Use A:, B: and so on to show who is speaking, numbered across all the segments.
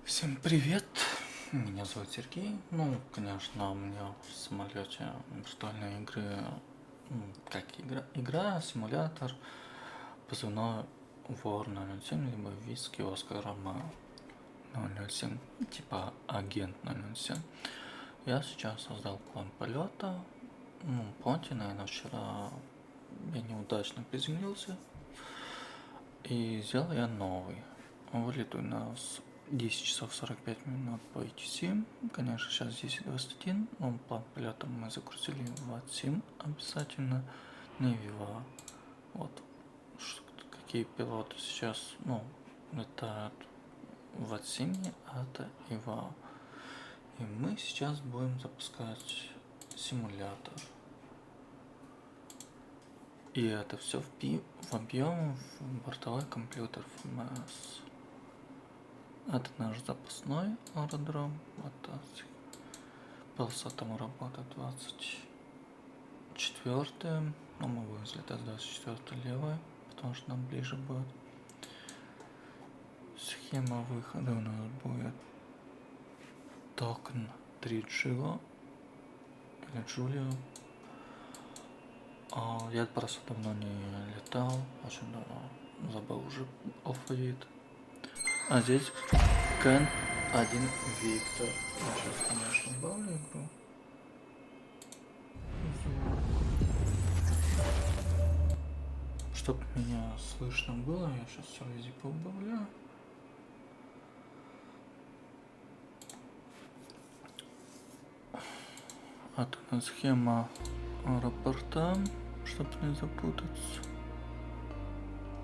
A: Всем привет! Меня зовут Сергей. Конечно, у меня в самолете виртуальные игры, как игра, симулятор, позывной Вор 007, либо Виски Оскар Ромео 007, типа агент 007. Я сейчас создал план полета. Помните, наверное, вчера я неудачно приземлился, и сделал я новый. Вылет у нас 10 часов 45 минут по ETC. Конечно, сейчас 10:21. План полета мы загрузили в ВАТ-7 обязательно, не ВИВА. Вот какие пилоты сейчас, летают в ВАТ-7, а это ИВА. И мы сейчас будем запускать симулятор. И это все вобьем в бортовой компьютер FMS. Это наш запасной аэродром. Это полоса там работает 24. Но мы будем взлетать с 24 левой, потому что нам ближе будет. Схема выхода у нас будет токен 3 Джио или Джулио. Я просто давно не летал, очень давно забыл уже алфавит. А здесь Кент 1 Виктор. Я сейчас, конечно, добавлю игру. Чтоб меня слышно было, я сейчас все везде поубавляю. Вот она схема аэропорта, чтобы не запутаться.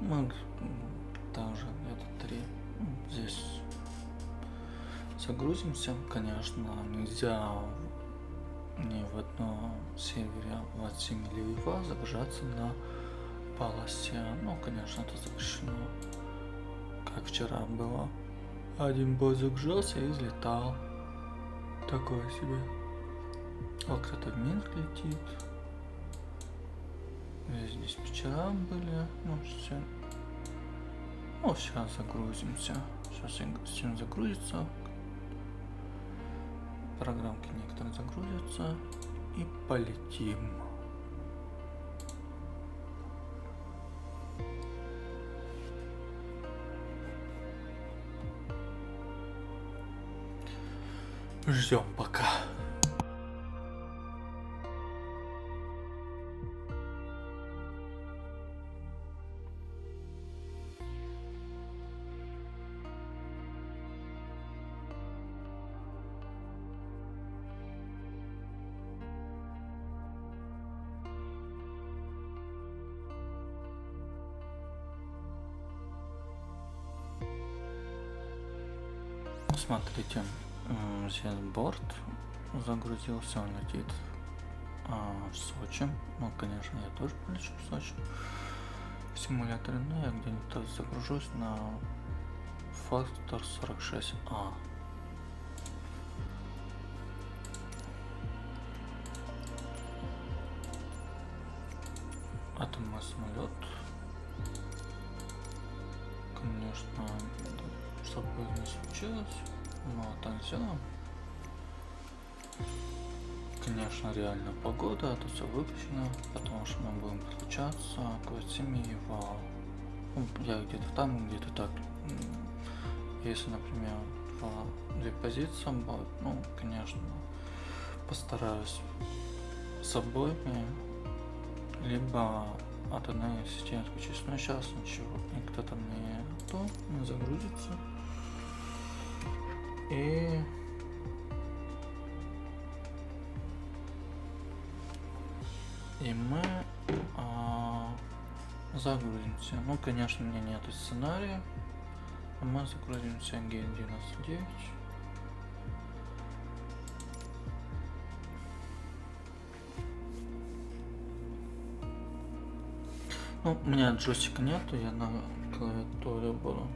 A: Мы также где-то 3 здесь загрузимся. Конечно, нельзя ни в одном сервере ВАТ-7 или ВИВА загружаться на полосе. Конечно, это запрещено. Как вчера было. Один бот загружался и взлетал. Такое себе. Кто-то в Минск летит. Здесь диспетчера были. Все. Сейчас загрузимся. Сейчас система загрузится. Программки некоторые загрузятся. И полетим. Ждем пока. Смотрите, сейчас борт загрузился, он летит в Сочи. Конечно, я тоже полечу в Сочи в симуляторе, но я где-то загружусь на фактор 46А. Это мой самолет. Конечно, чтобы не случилось, но так все. Конечно, реально погода, это все выключено, потому что мы будем подключаться к ВАТ-7 и ВАУ. Я где-то там, где-то так. Если, например, две позиции будет, конечно, постараюсь с обоими, либо от одной системы отключиться. Но сейчас ничего, никто там не загрузится. И мы загрузимся. Конечно, у меня нету сценария. Мы загрузимся Г-99. У меня джойстика нету, я на клавиатуре буду.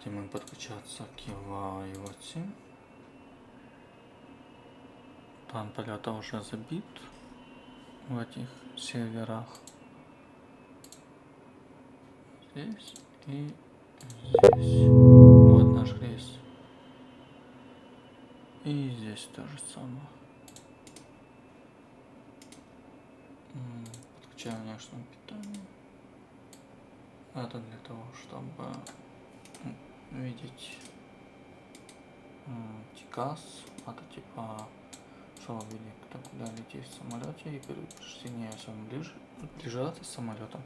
A: Давайте мы подключаться к его IoT. План полета уже забит в этих серверах. Здесь и здесь. Вот наш рейс. И здесь то же самое. Подключаю внешнее питание. Это для того, чтобы видеть TCAS. Это типа, что вы видите, куда летит в самолете, и предупреждение, если он приближается с самолетом,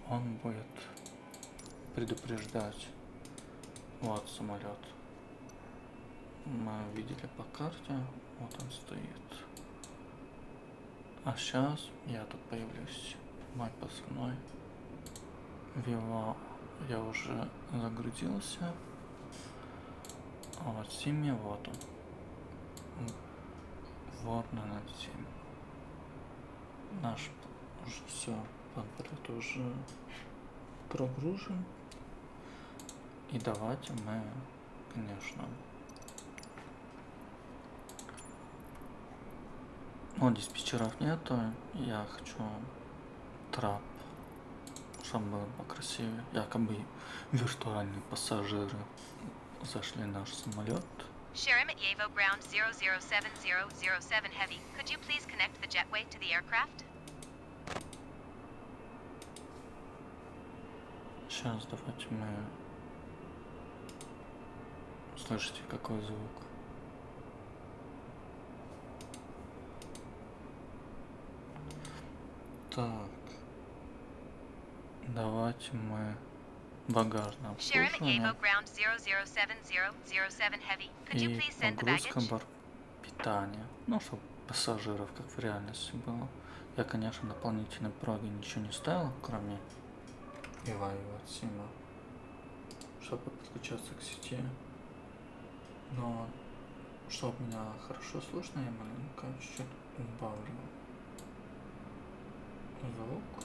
A: он будет предупреждать. Вот самолет. Мы видели по карте, вот он стоит. А сейчас я тут появлюсь. Мой позывной. Вива я уже загрузился. А вот Сими, вот он. Вот на 7. Наш уже все, памперт уже прогружен. И давайте мы, конечно, диспетчеров нету. Я хочу трап, чтобы было покрасивее. Якобы виртуальные пассажиры зашли в наш самолет.
B: Sharim at Yevo ground 007007 heavy. Could you please connect the jetway to the aircraft?
A: Сейчас давайте мы... Слышите, какой звук? Так. Давайте мы багажное обслуживание и погрузка питания. Ну, чтобы пассажиров, как в реальности было. Я, конечно, дополнительной проги ничего не ставил, кроме Ива и Ватсима, чтобы подключаться к сети. Но, чтобы меня хорошо слышно, я маленько чуть-чуть убавлю звук.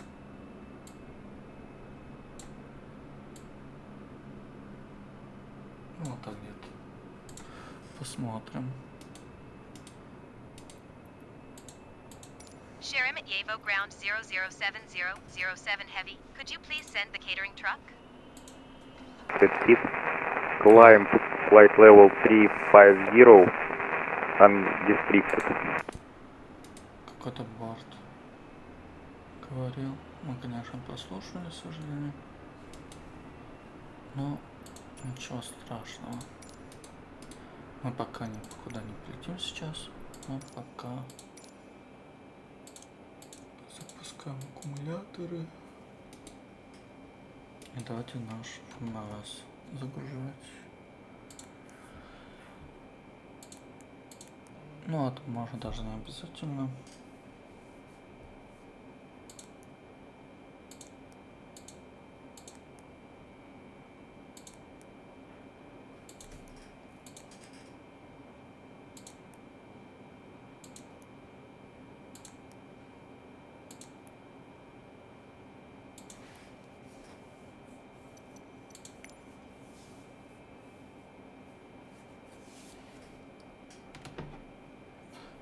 A: Вот так где-то. Посмотрим.
B: Sharim at Yevo ground 007007 heavy. Could you please send the catering truck?
C: Repeat. Climb flight level 350 undescripted.
A: Какой-то борт говорил. Мы, конечно, послушали, к сожалению. Но ничего страшного. Мы пока никуда не полетим сейчас. Мы пока запускаем аккумуляторы. И давайте наш ФМС загружать. Ну, это можно даже не обязательно.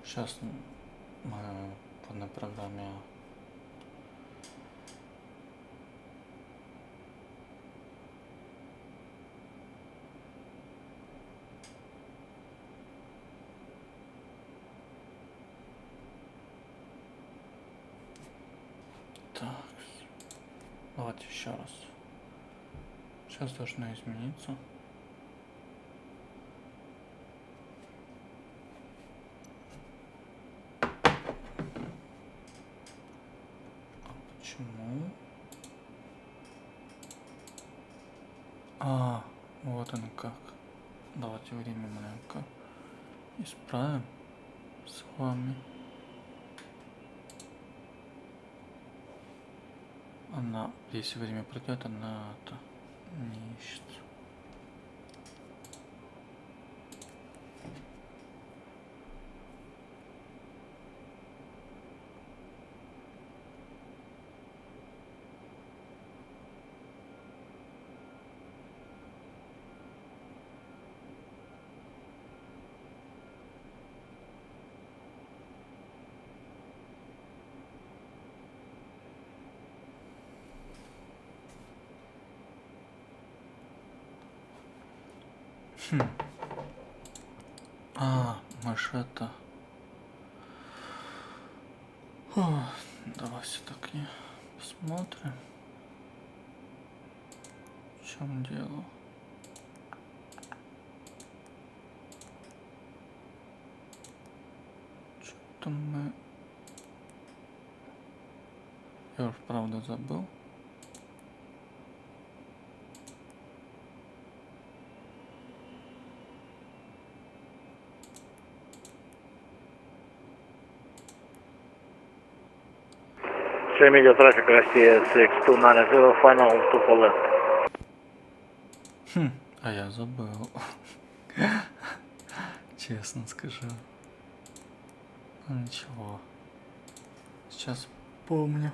A: Сейчас мы в одной программе так, давайте еще раз. Сейчас должно измениться. Почему? Вот оно как. Давайте время маленько исправим с вами. Она, если время пройдет, она это не ищет. Мы ж это... О, давай все-таки посмотрим, в чем дело. Что-то мы... Я уж правда забыл.
D: Media traffic Россия 6290, final 2 for left.
A: А я забыл. Честно скажу. Ну ничего. Сейчас помню.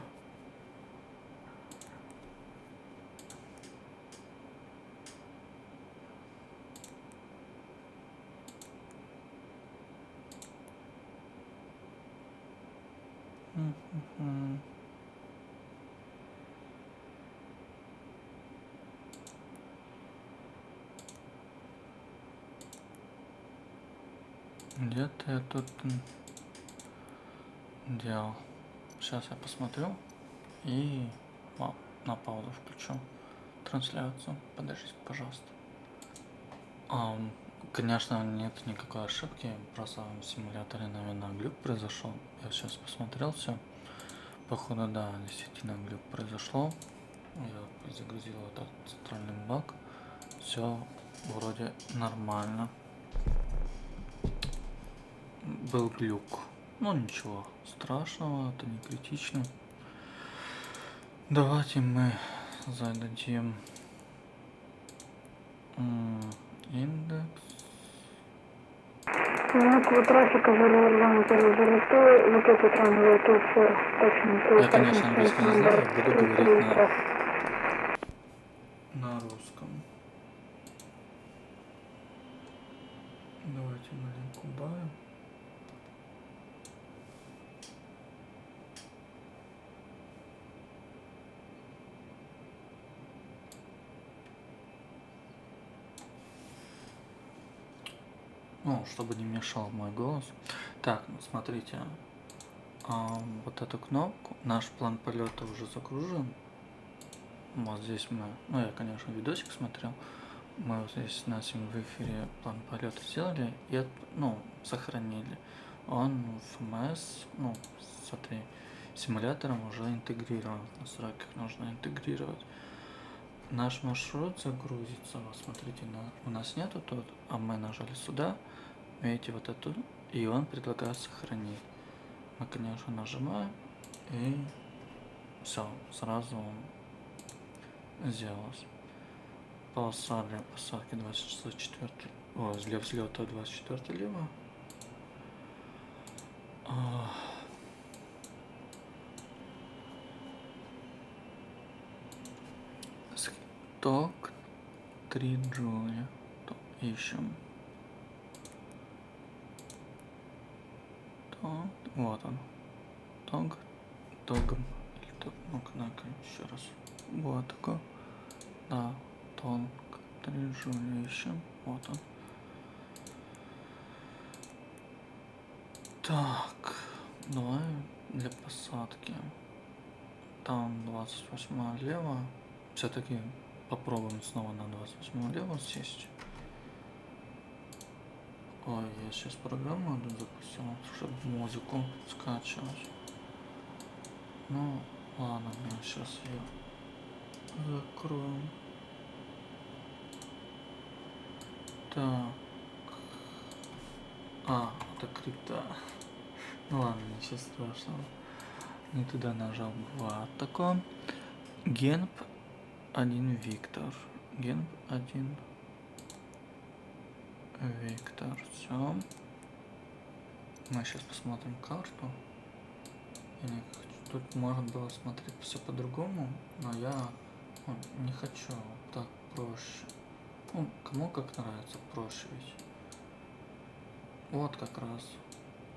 A: Где-то я тут делал. Сейчас я посмотрю и на паузу включу трансляцию. Подождите, пожалуйста. Конечно, нет никакой ошибки, просто в симуляторе, наверное, глюк произошел. Я сейчас посмотрел все. Походу, да, действительно глюк произошло. Я загрузил этот центральный баг. Все вроде нормально. Был глюк. Ну ничего страшного, это не критично. Давайте мы зададим индекс.
E: Одинаково трафика залезла, залетой, вот этот транзит, точно.
A: Я, конечно, английский не знаю, буду говорить на русском. Давайте маленько убавим. Ну, чтобы не мешал мой голос. Так, ну, смотрите. Вот эту кнопку, наш план полета уже загружен. Вот здесь мы, ну я, конечно, видосик смотрел. Мы вот здесь на сим-вифере план полета сделали и, сохранили. Он в ФМС, смотри, симулятором уже интегрирован. Настройки нужно интегрировать. Наш маршрут загрузится. Вот смотрите, у нас нету тут, а мы нажали сюда. Видите, вот эту, и он предлагает сохранить. Мы, конечно, нажимаем, и все, сразу он сделалось. Полоса для посадки 24, для взлета 24 либо. Ток 3 джуля. Ищем. Вот он. Тогом. Ну-ка, еще раз. Вот такой. Да, тонк. 3 джуля ищем. Вот он. Так, давай для посадки. Там 28 лево. Все-таки попробуем снова на 28 лево сесть. Ой, я сейчас программу запустил, чтобы музыку скачивать. Ну, ладно, мы сейчас ее закроем. Так. Это крипта. Ну ладно, ничего страшного. Не туда нажал. Вот такой. Генп 1 Виктор. Генп 1 Виктор. Все. Мы сейчас посмотрим карту. Тут можно было смотреть все по-другому, но я не хочу. Так проще. Кому как нравится, проще ведь. Вот как раз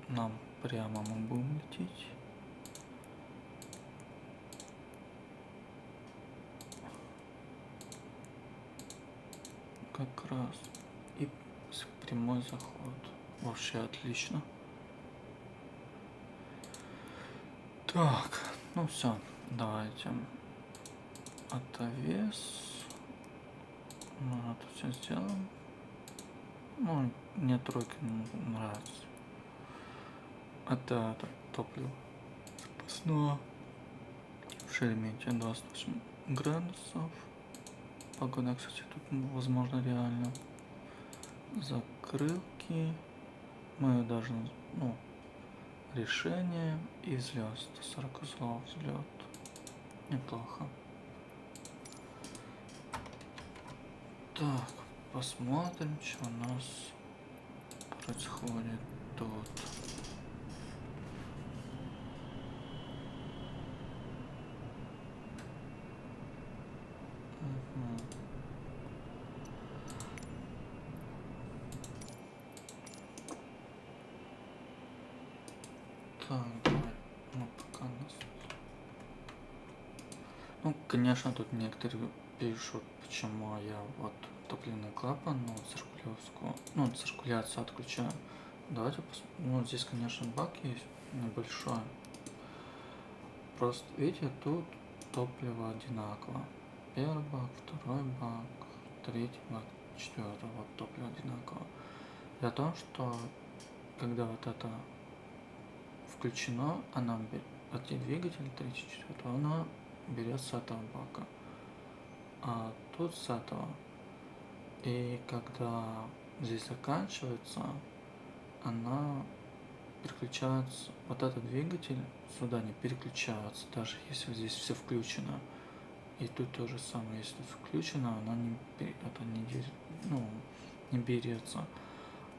A: нам прямо мы будем лететь. Как раз. И прямой заход. Вообще отлично. Так, ну все, давайте. Отовес. Ну, это все сделаем. Ну, мне тройка нравится. Это топливо запасное. В Шереметьеве 28 градусов. Погода, кстати, тут возможно реально. Закрылки. Мы даже, ну, решение и взлет. 140 узлов взлет. Неплохо. Так, посмотрим, что у нас происходит тут. Так, давай, ну пока нас... Ну, конечно, тут некоторые пишут, почему я вот топливный клапан, ну, циркуляцию отключаю. Давайте посмотрим. Ну, здесь, конечно, бак есть небольшой. Просто, видите, тут топливо одинаково. Первый бак, второй бак, третий бак, четвертый. Вот топливо одинаково. Для того, что когда вот это включено, она эти двигатели 3-4, она берет с этого бака, а тут с этого. И когда здесь заканчивается, она переключается, вот этот двигатель сюда не переключается, даже если здесь все включено. И тут то же самое, если тут включено, она не берется,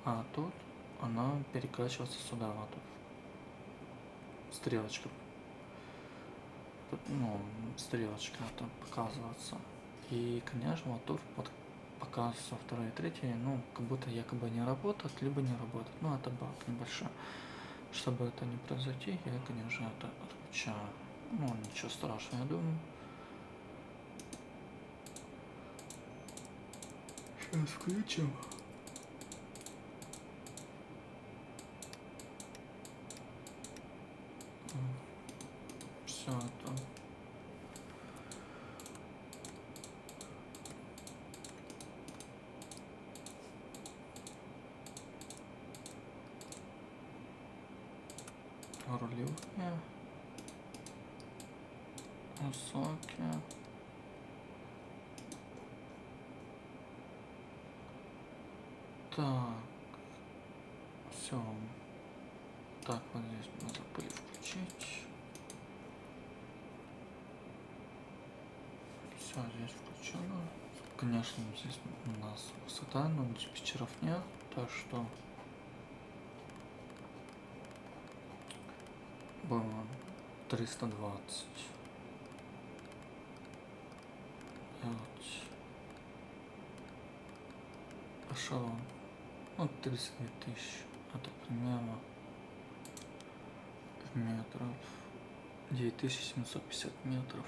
A: а тут она перекачивается сюда, вот тут стрелочка, ну, стрелочка это показывается. И, конечно, вот тут вот показывается второе и третье, ну, как будто якобы не работает, либо не работает. Ну, это баг небольшой. Чтобы это не произойти, я, конечно, это отключаю. Ну, ничего страшного, я думаю. Сейчас включим. Все это. Рулевые. Высокие. Так. Все. Так, вот здесь мы забыли включить. Все, здесь включено. Конечно, здесь у нас высота, но диспетчеров нет, так что было 320. Эшелон. Вот 32 тысячи. Это примерно в метров. 9750 метров.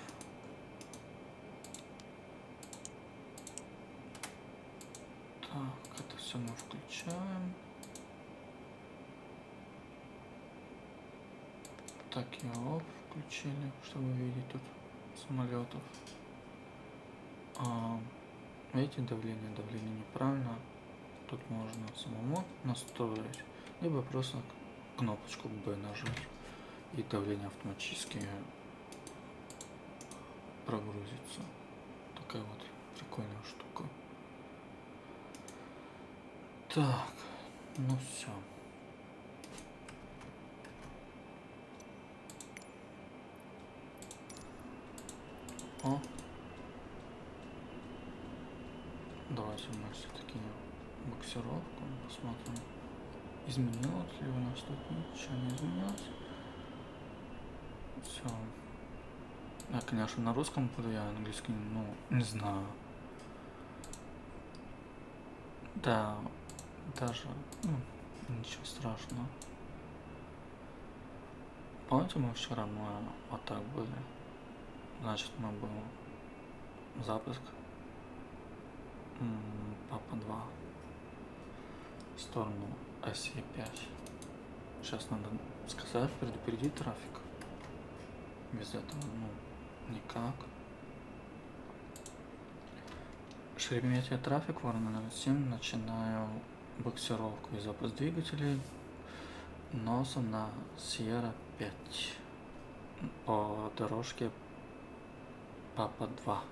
A: Так, это все мы включаем. Так, его включили, чтобы видеть тут самолетов. Видите, давление неправильно. Тут можно самому настроить, либо просто кнопочку B нажать, и давление автоматически прогрузится. Такая вот прикольная штука. Так, ну все. О, давайте мы все-таки буксировку посмотрим, изменилось ли у нас тут. Ничего не изменилось. Все. Я, конечно, на русском буду, я английский, ну, не знаю. Да, даже, ну, ничего страшного. Помните, мы вчера вот так были? Значит, мы был запуск Папа 2. в сторону оси 5. Сейчас надо сказать, предупредить трафик. Без этого, никак. Шереметьево трафик, Ворона 07, начинаю буксировку и запуск двигателей носом на Сьерра 5 по дорожке Папа 2.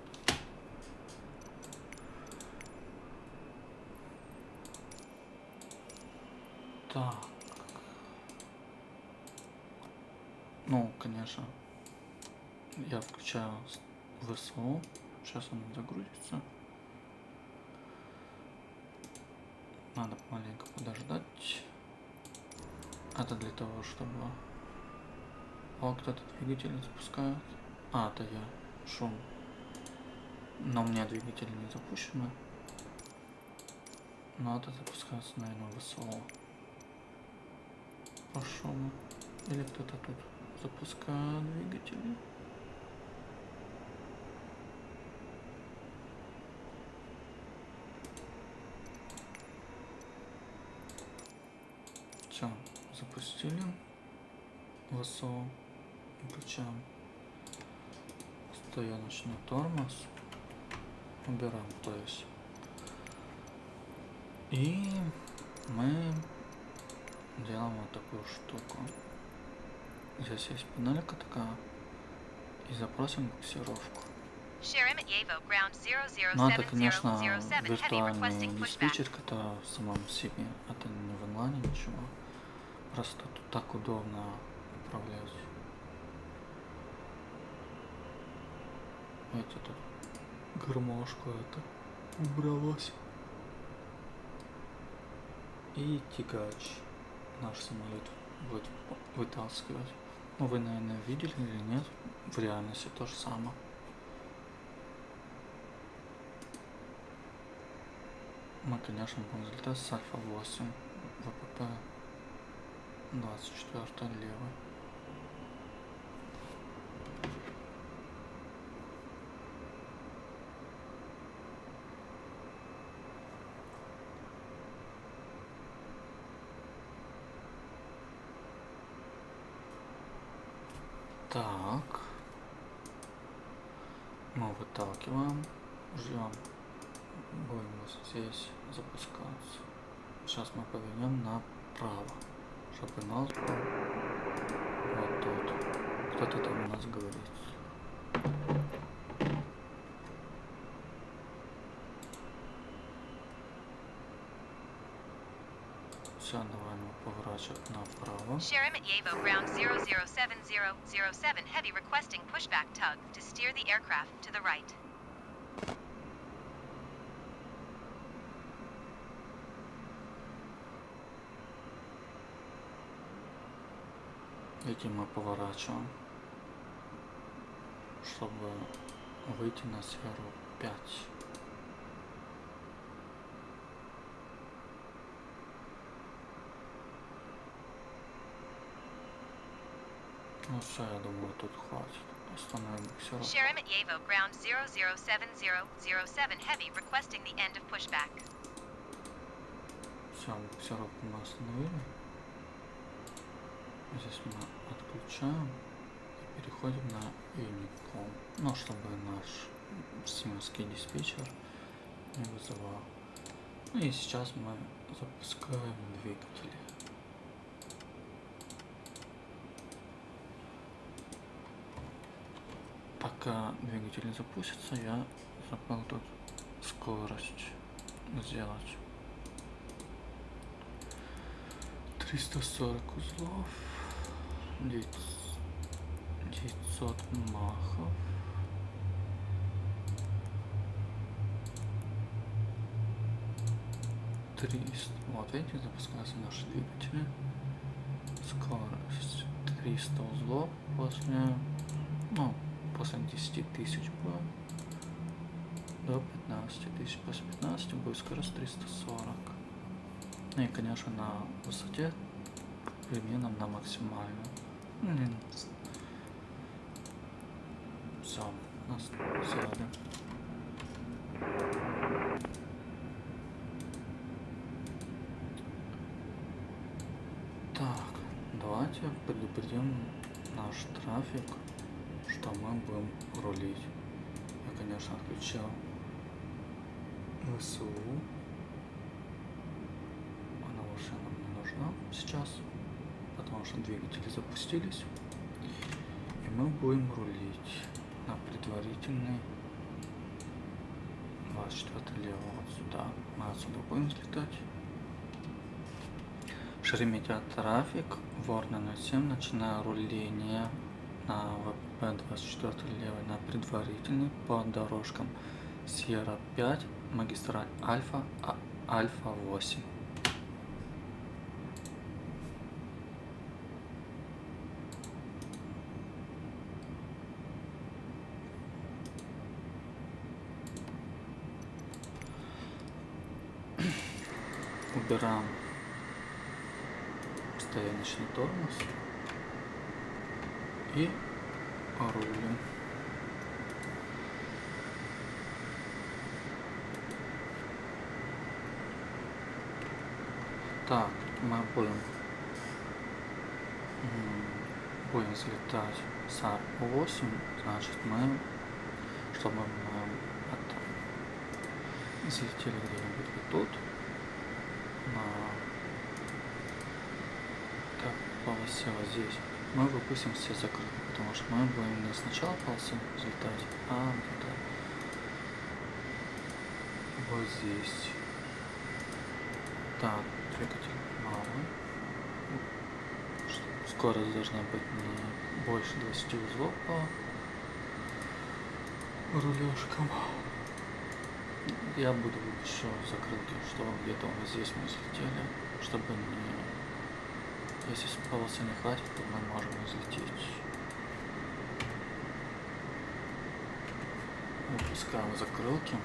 A: Так. Конечно, я включаю ВСО. Сейчас он загрузится. Надо маленько подождать. Это для того, чтобы... кто-то двигатель запускает. Это я. Шум. Но у меня двигатель не запущено. Надо запускаться, наверное, ВСО. По шуму. Или кто-то тут запускает двигатели. Все, запустили. ВСО. Включаем стояночный тормоз. Убираем, то есть. И мы делаем вот такую штуку. Здесь есть панелька такая. И запросим буксировку. Но это, конечно, виртуальный диспетчер, который в самом себе. Это не в онлайне ничего. Просто тут так удобно управлять. Видите, тут гармошку это убралось. И тягач наш самолет будет вытаскивать. Вы, наверное, видели или нет? В реальности то же самое. Мы, конечно, будем взлетать с Альфа 8 ВПП 24 левый. Так, мы выталкиваем, ждем, будем здесь запускаться. Сейчас мы повернем направо, чтобы нас был вот тут. Кто-то там у нас говорит. Все, давай мы поворачиваем направо.
B: Sheremetyevo ground 007007 heavy requesting pushback tug to steer the aircraft to the right.
A: Этим мы поворачиваем, чтобы выйти на Сьерру 5. Ну все, я думаю, тут хватит. Остановим буксировку.
B: Sheremetyevo ground 007007 heavy requesting the end of pushback.
A: Все, буксировку мы остановили. Здесь мы отключаем и переходим на Unicom. Чтобы наш симовский диспетчер не вызывал. И сейчас мы запускаем двигатели. Пока двигатель запустится, я забыл тут скорость сделать. 340 узлов, 900 махов. Вот видите, запускаются наши двигатели. Скорость 300 узлов после 10 тысяч будет до 15 тысяч. После 15 будет скорость 340. И, конечно, на высоте примерно на максимальную. Все, нас сяды. давайте предупредим наш трафик, что мы будем рулить. Я, конечно, отключил ВСУ. Она уже нам не нужна сейчас, потому что двигатели запустились. И мы будем рулить на предварительный 24 лево вот сюда. Мы отсюда будем взлетать. Шереметьево трафик, Ворна 07, начиная руление на ВП-24 левой на предварительный по дорожкам Сьерра 5, магистраль Альфа, Альфа 8. Убираем стояночный тормоз и рулим. Так, мы будем взлетать с А8, значит мы, чтобы мы взлетели где-нибудь вот тут, на так, полосе вот здесь, мы выпустим все закрытые, потому что мы будем не сначала полосы взлетать, а где-то вот здесь. Так, двигатель малый. Скорость должна быть не больше 20 узлов по рулежкам. Я буду еще закрылки, что где-то вот здесь мы взлетели, чтобы не... Если полосы не хватит, то мы можем взлететь. Выпускаем закрылки.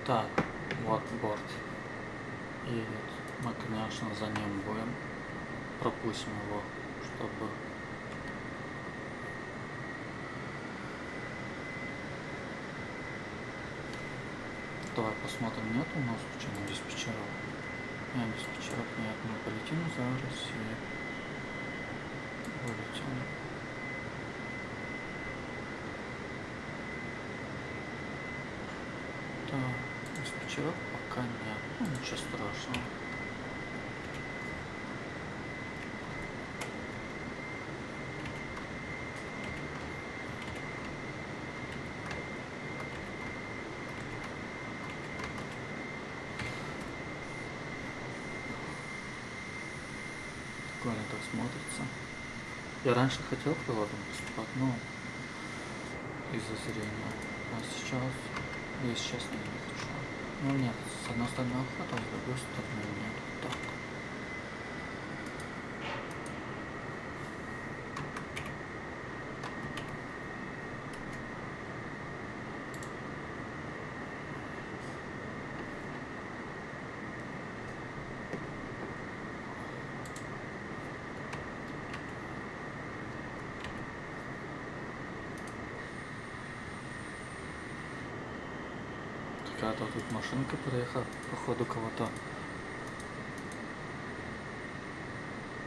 A: Так, вот борт едет. Мы, конечно, за ним будем. Пропустим его, чтобы... Давай посмотрим, нет у нас случайно диспетчеров? Нет, диспетчеров нет. Мы полетим зараз и вылетим. Так, диспетчеров пока нет. Ну, ничего страшного. Прикольно так смотрится. Я раньше хотел пилотом поступать, но из-за зрения. А сейчас, если честно, не хочу. Ну нет, с одной стороны охота, с другой стороны нет. Так. Какая-то тут машинка проехала, походу кого-то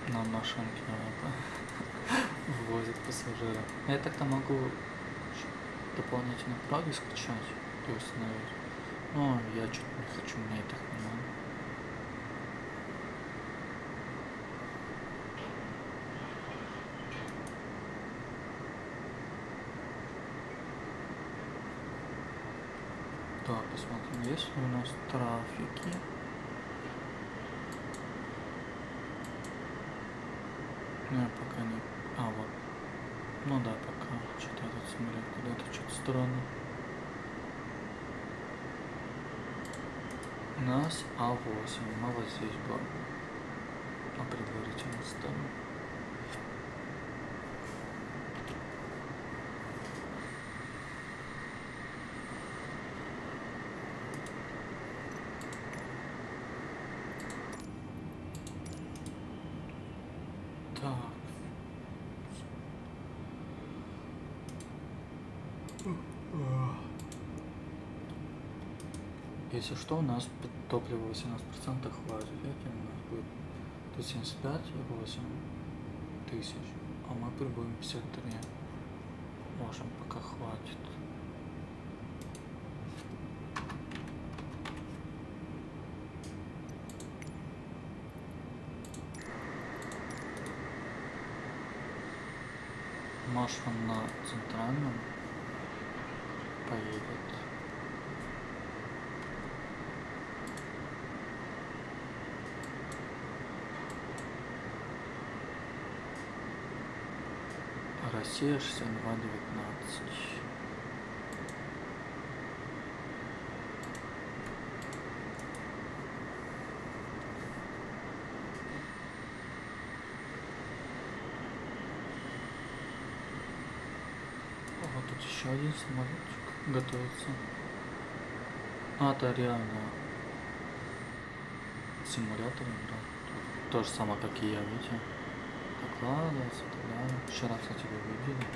A: на машинке ввозит пассажира. Я так-то могу дополнительный проги скачать и установить, но я что-то не хочу, мне и так не надо. Так, посмотрим, есть ли у нас трафики. Ну, пока не... А, вот. Ну да, пока. Что-то я тут смотрю, куда-то что-то странно. У нас А8. Мы вот здесь будем. На предварительном столе. Так. Если что, у нас топлива 18% хватит. Этим у нас будет 175,8 тысяч. А мы прибудем 53. Можем пока хватит. Может, он на центральном поедет. Россия 62,19. Вот тут еще один самолетик готовится. А, это реально симулятор игра. То же самое, как и я, видите. Докладывается и так далее. Вчера, кстати, вы видели.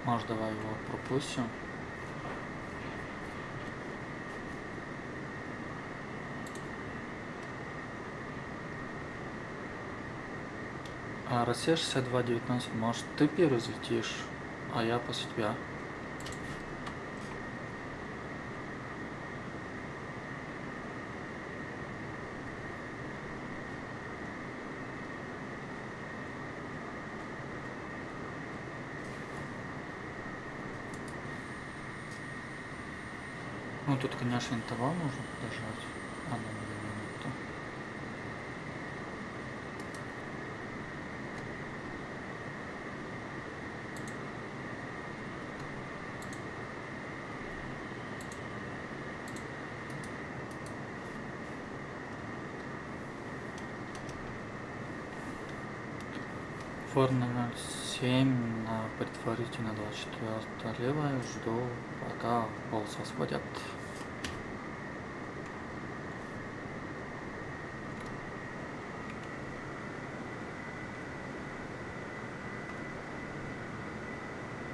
A: Может, давай его пропустим. А Россия 62,19. Может, ты первый взлетишь, а я после тебя. Ну тут, конечно, интервал нужно подождать. Одну минуту. Форма 07 на предварительно 24 левая. Жду, пока волосы освободят.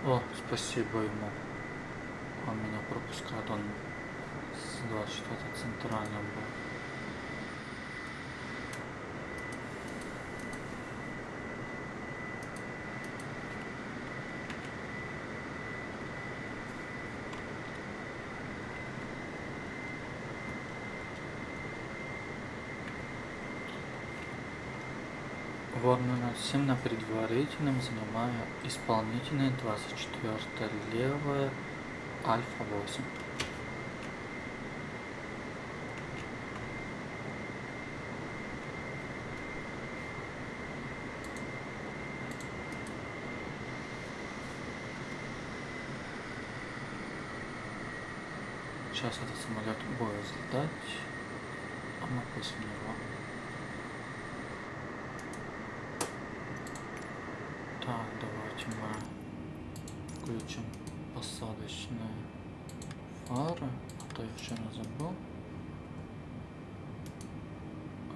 A: О, спасибо ему. Он меня пропускает, он с 24 центральным был. Ворна 07 на предварительном, занимая исполнительный 24 левая, Альфа 8. Сейчас этот самолет будет взлетать, а мы после него. Так, давайте мы включим посадочные фары, а то я вчера забыл.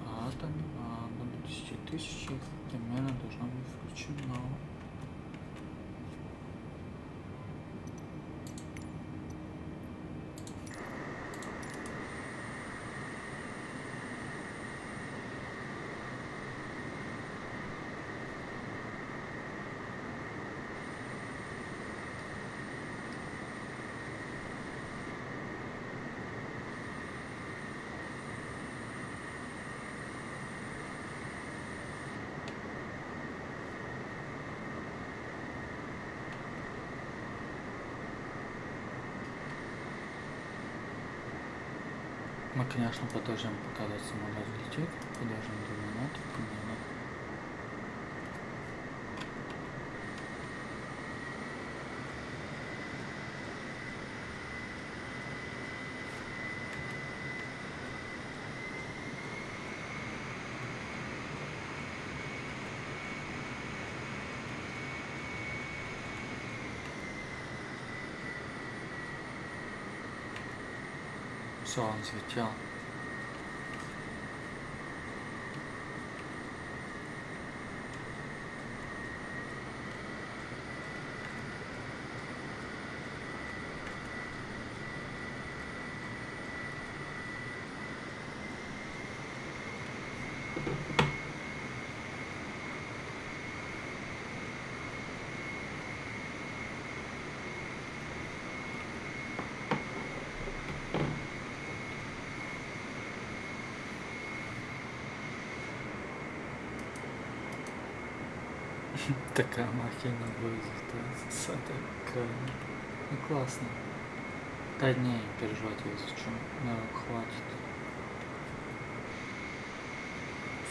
A: А это не надо, до 10 тысяч примерно должно быть включено. Мы, конечно, подождем, пока этот самолет взлетит. Подождем 2 минуты примерно. Все, он взлетел. Такая махина вызов, такая. Ну классно. Да не, переживать если что. Наверное, хватит.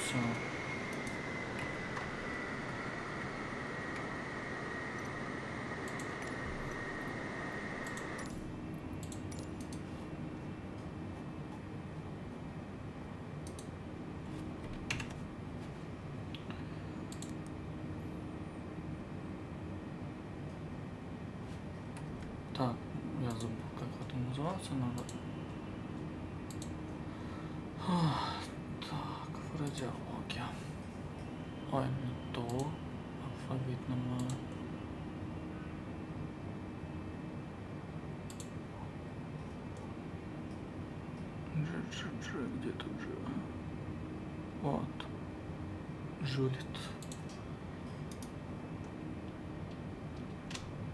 A: Все. Так, я забыл, как это называется, надо. Так, фразеология. Ой, не то. Алфавитная. Где тут же? Вот. Жулит.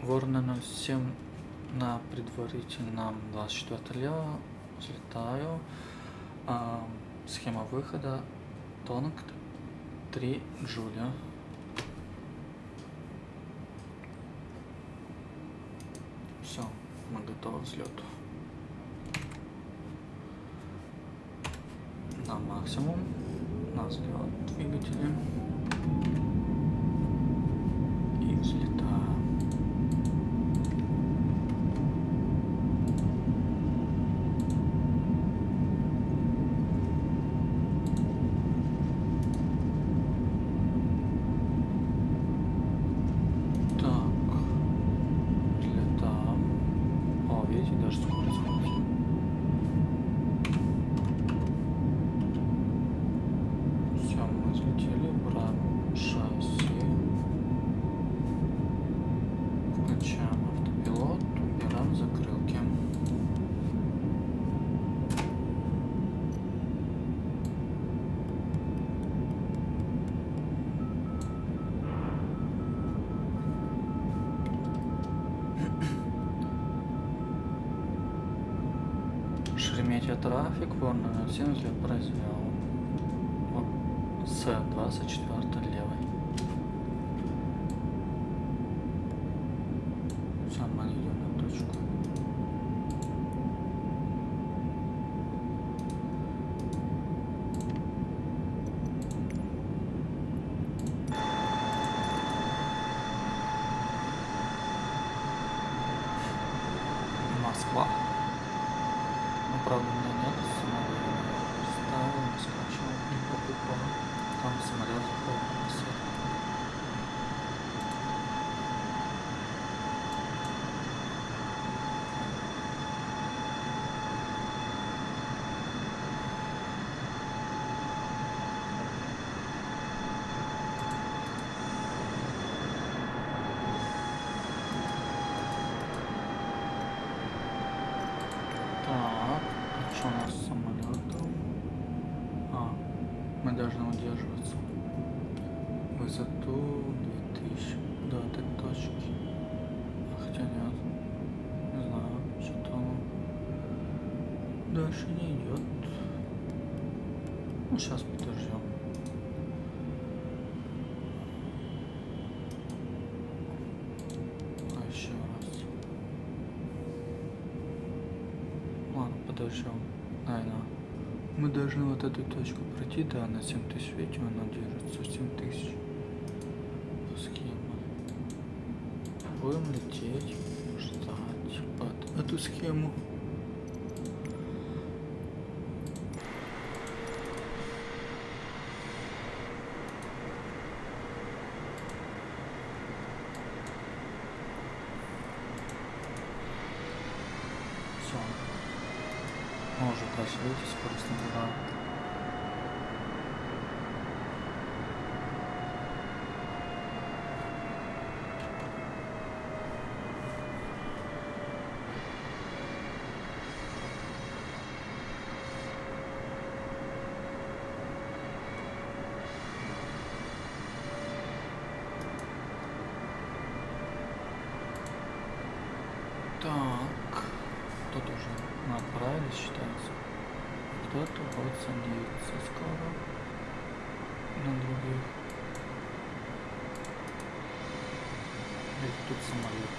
A: Ворона 07 на предварительном 24 лево. Взлетаю. Схема выхода. Тонк 3 джуля. Все, мы готовы к взлету. На максимум. На взлет двигатели. И взлетаем. Трафик, Ворона 07 взлет произвел. С 24 левой. Все, мы идем на точку. Москва. Ну, правда, у меня нет самолета. Ставил, не скачал, не покупал. Там самолет заходит на посадку. Так, а что у нас с самолетом? Мы должны удерживаться высоту 2000 до этой точки. Хотя нет, не знаю, что-то оно дальше не идет. Ну, сейчас подождем. А еще раз. Ладно, подождем. Наверное. Мы должны вот эту точку пройти, да, на 7000, видите, она держится 7000 по схеме. Будем лететь, ждать под эту схему. Все. Может дальше выйти, скорость набираю. Так, тут уже мы отправились, считается. Кто-то будет садиться скоро на других. Или тут самолет.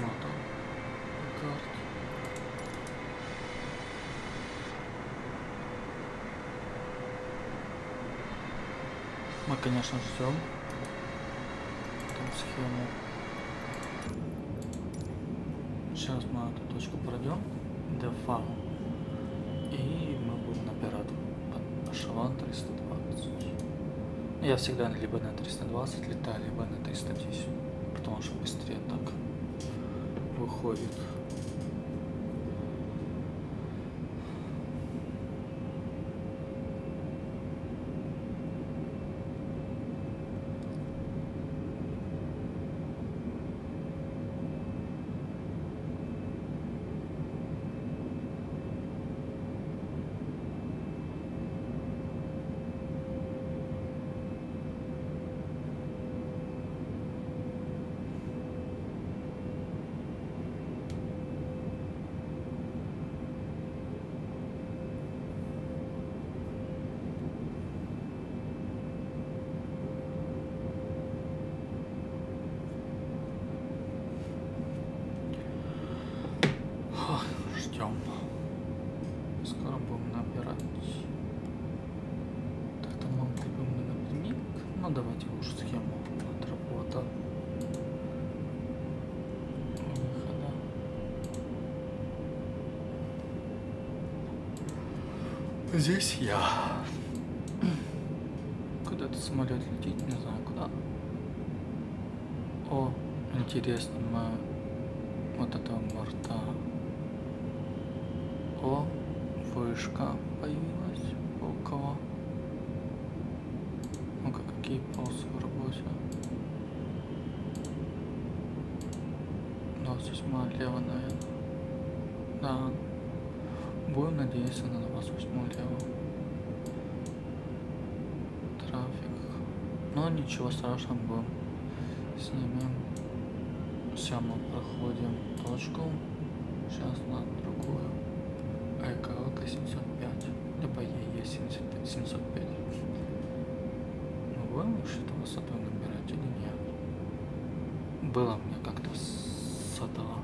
A: Вот он, по карте. Мы, конечно, ждем там схему. Сейчас мы эту точку пройдем, ДФА, и мы будем набирать под эшелон 320. Я всегда либо на 320 летаю, либо на 310, потому что быстрее так выходит. Ждем. Скоро будем набирать. Так-то могли бы мы напрямик. Ну давайте уж схему отработаем. Выхода. Здесь я. Куда-то самолет летит, не знаю куда. О, интересно, мы вот этого борта. О, вышка появилась около. Ну-ка, какие полосы в работе? 28 лево, наверное. Да. Будем надеяться на 28 лево. Трафик. Но ничего страшного, будем снимем. Все, мы проходим точку. Сейчас на другую. ЭКЛК 705, либо ЕЕ 705. Мы будем что-то высоту набирать или нет? Было мне как-то с этого.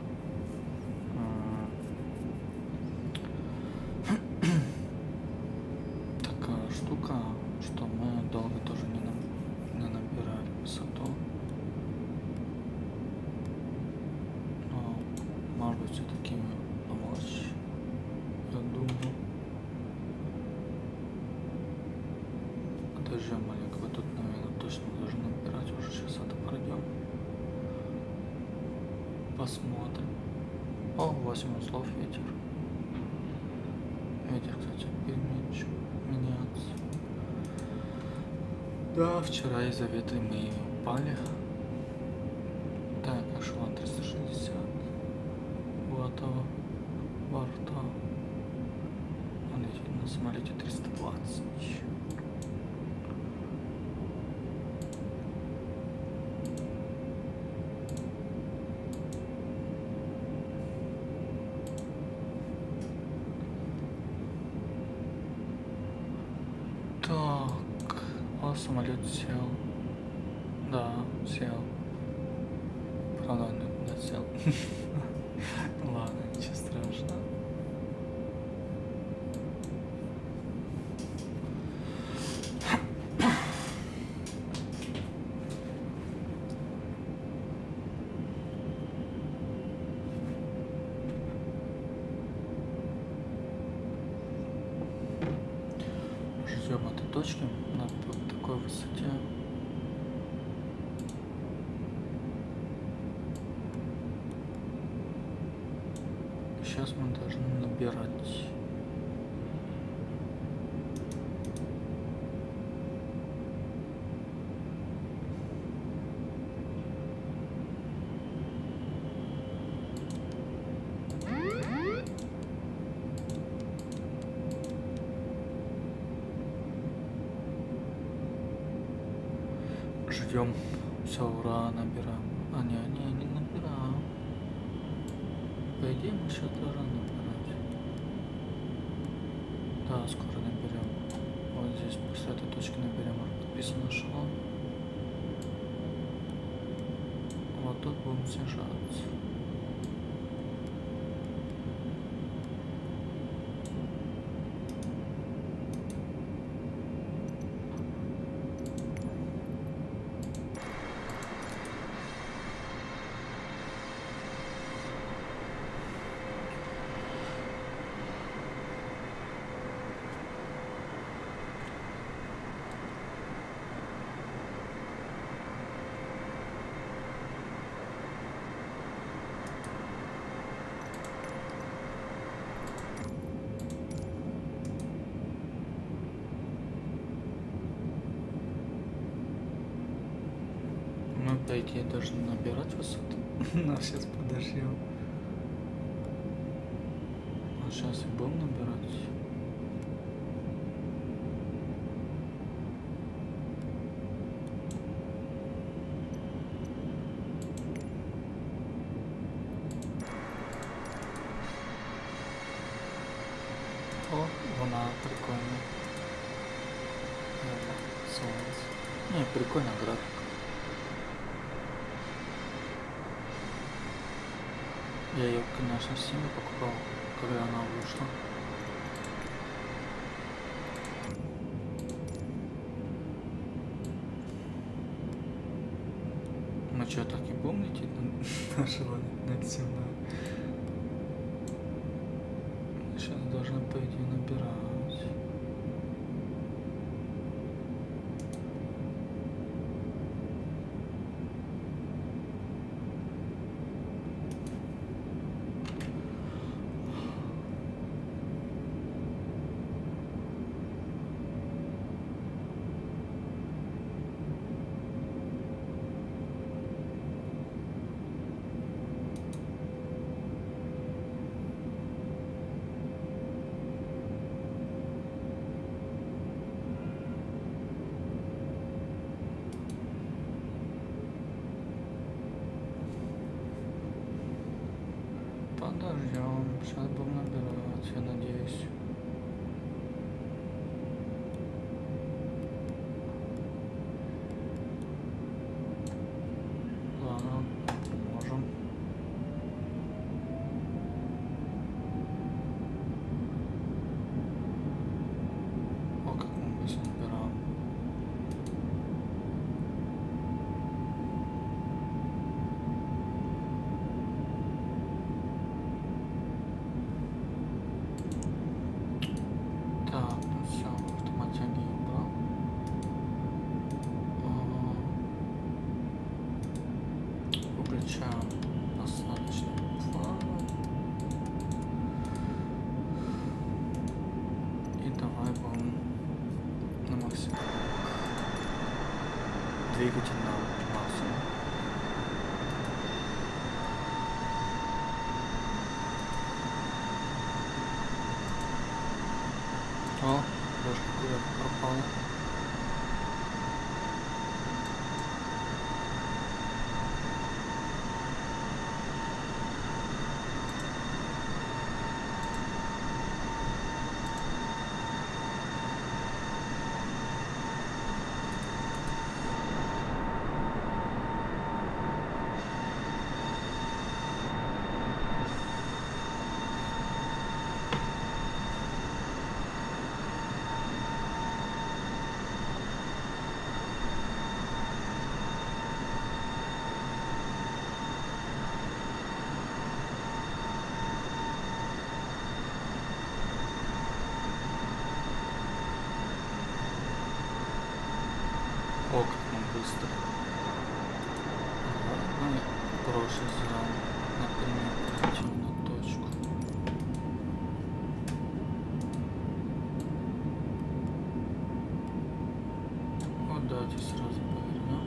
A: Такая штука, что мы долго тоже не набирали высоту. Но, может быть, все-таки помочь. Я думаю. Подождем маленько, вот тут, наверное, точно должны набирать. Уже сейчас это пройдем. Посмотрим. О, 8 узлов ветер. Ветер, кстати, меняется. Да, вчера из-за ветра мы упали. Так, эшелон 360. Вот этого борта. Он летит на самолете 320. Самолет сел. Да, сел. Правда, он не сел. Ладно, ничего страшного. Ждем этой точки на такой высоте. Сейчас мы должны набирать. Ждем. Все, ура, набираем. А, не набираем. По идее, мы сейчас должны набирать. Да, скоро наберем. Вот здесь после этой точки наберем. Подписано эшелон. Вот тут будем снижаться. Мы, по идее, должны набирать высоту. Но сейчас подождем. А сейчас и будем набирать. О, луна прикольная. Солнце. Не, прикольная графика. Я ее, конечно, в Steam покупал, когда она вышла. Мы что, так и будем лететь на желание на земную? Сейчас должны, по идее, набирать. Подождем, сейчас будем набирать, я надеюсь. Ладно, можем. О, как мы быстро набираем. Так, ну все, автоматяги убрал. Выключаем посадочный план. И давай будем на максимум. Двигатель на максимум. О, даже куда-то пропала. быстро. Ну и проще сделал, например, полетел на точку. Вот давайте сразу повернем.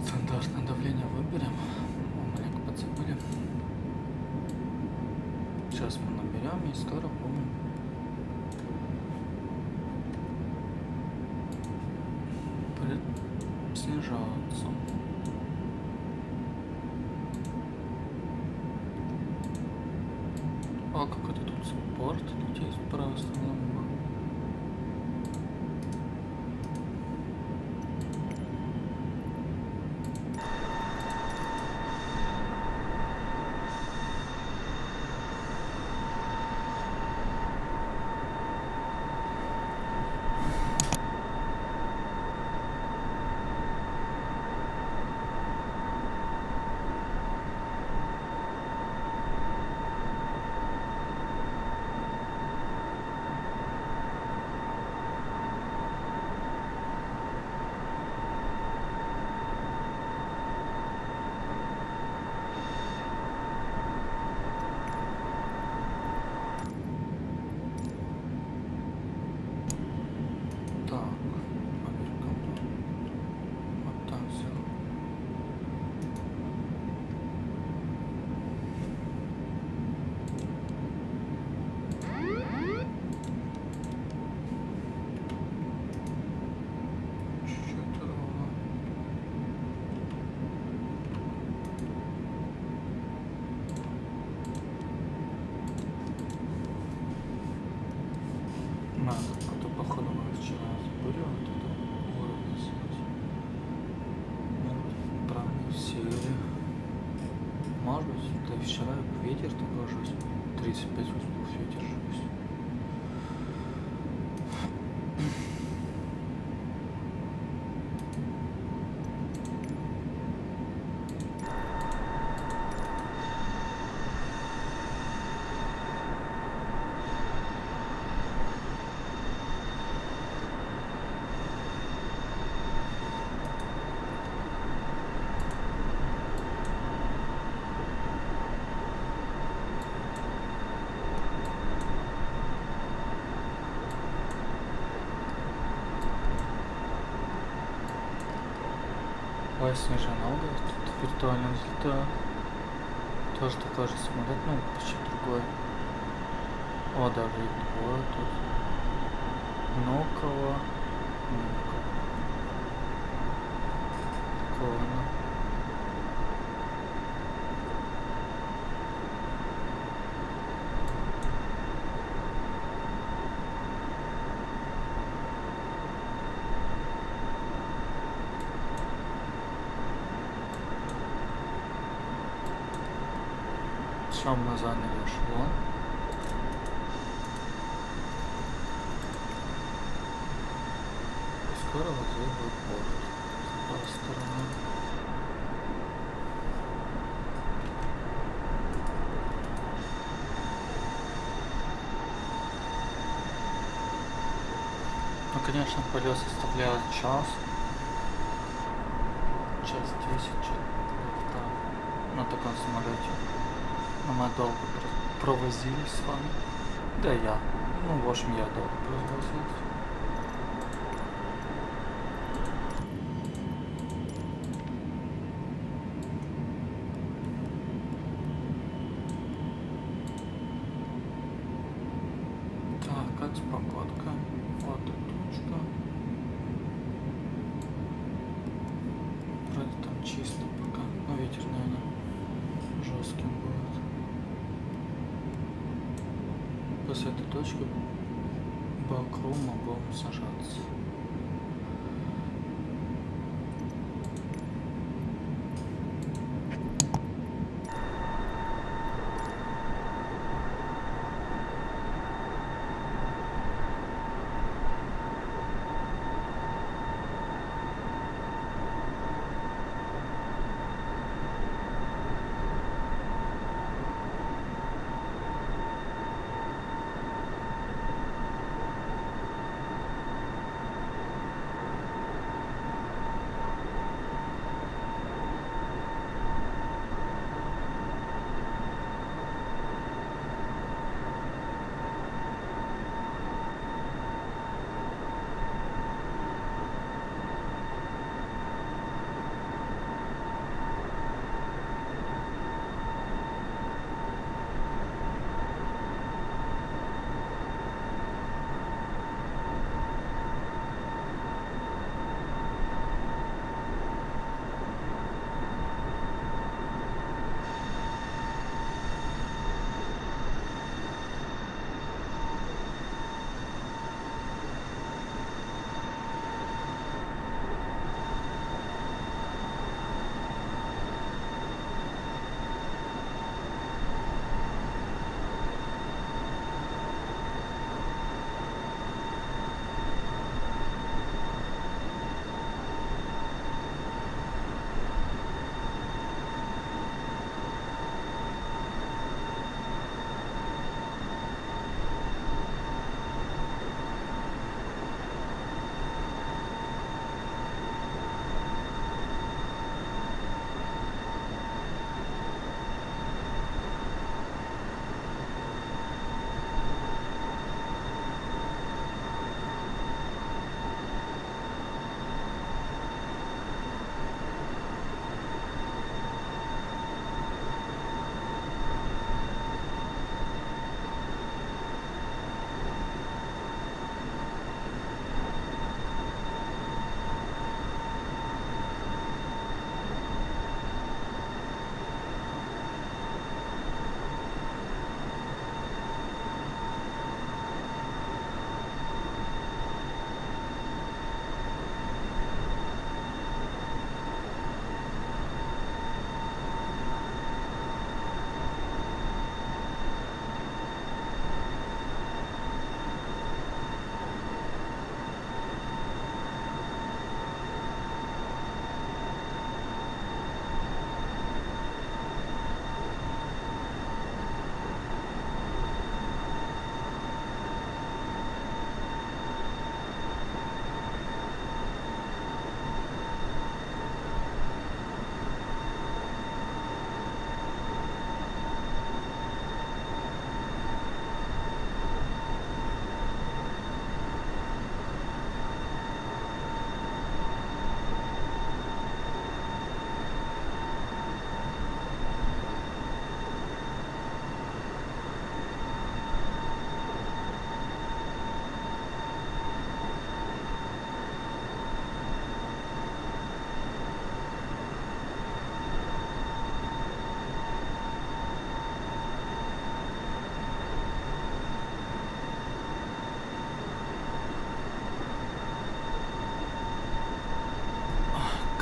A: Стандартное давление выберем. Мы маленько подзабыли. Сейчас мы наберем и скоро будем снижаться. А какой-то тут спорт, тут есть просто много. Надо, а то походу мы вчера забыли вот это уровень сделать. Ну, правильно сели. Может быть, да и вчера ветер такой жесть. 35 успел ветер жесть. Ой, снежанога, тут виртуально взлетает. Тоже такой же самолет, ну, почти другой. О, даже и двое тут. Внуково. Прикольно. Все, мы заняли эшелон. И скоро разъедут порт с той стороны. Ну, конечно, полет составляет час. Час 10 где-то на таком самолете. Но мы долго провозились с вами. Да я. Ну, в общем, я долго провозился. Так, как с погодкой? Вот и тучка. Вроде там чисто пока. Но ветер, наверное, жестким будет. После этой точки вокруг могу сажаться.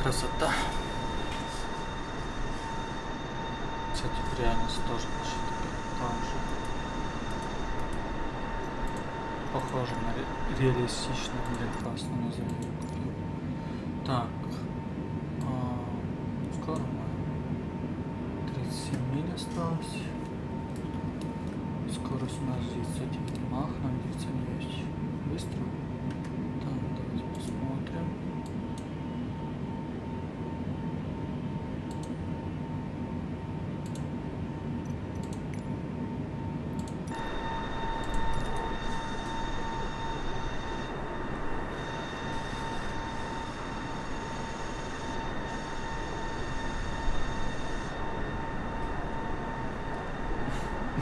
A: Красота. Кстати, в реальности тоже почти тоже. Похоже на реалистично, блин, классно назову. Так, скоро мы 37 миль осталось. Скорость у нас 909 мах, нам 909. Быстро. Так, давайте посмотрим.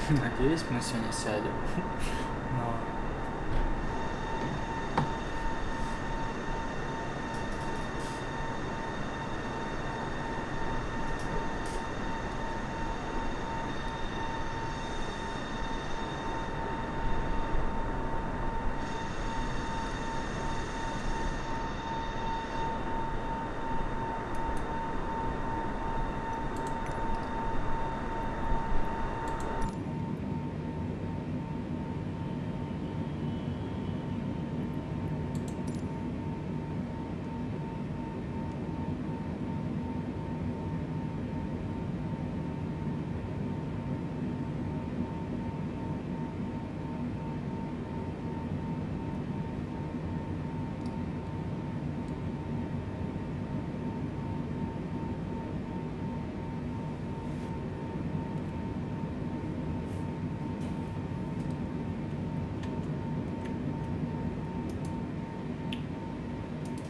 A: Надеюсь, мы сегодня сядем. Но...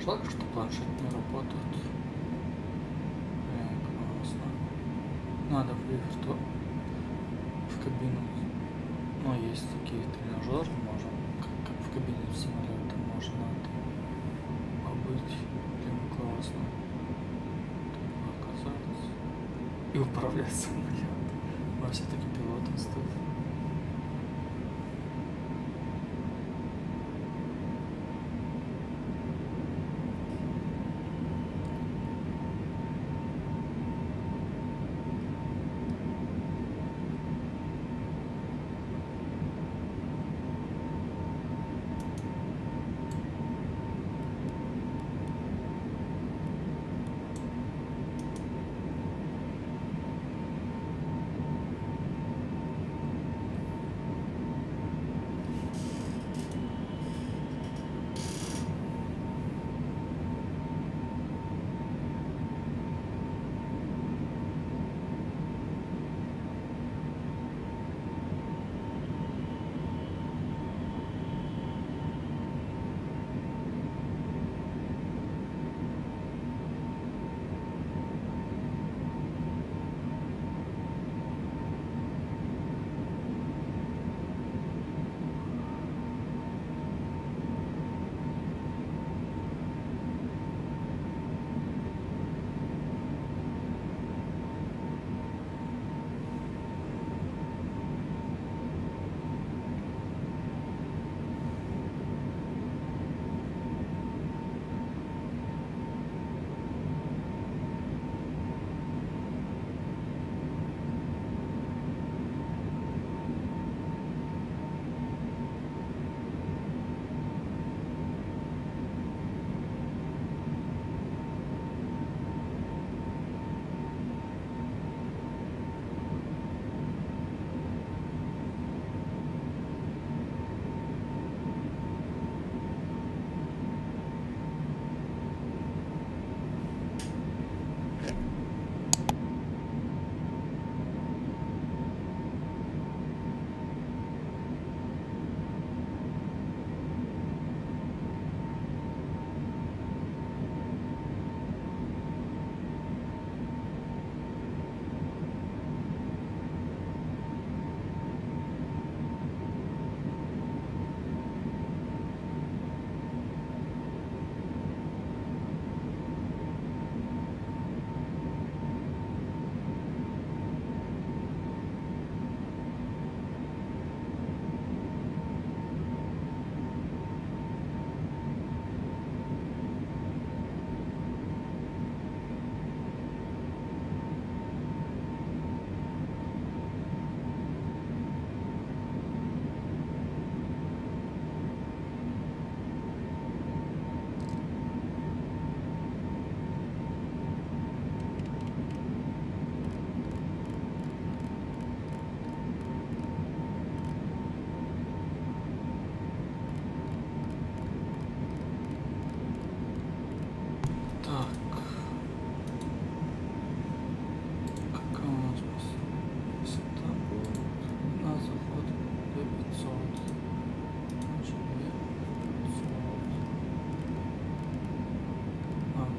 A: Жалко, что планшет не работает. Блин, классно. Надо выехать в кабину. Ну, есть такие тренажеры, можем, как в кабине самолета, можно побыть. Блин, классно. Так оказаться. И управлять самолетом. Но все-таки пилотом стоит.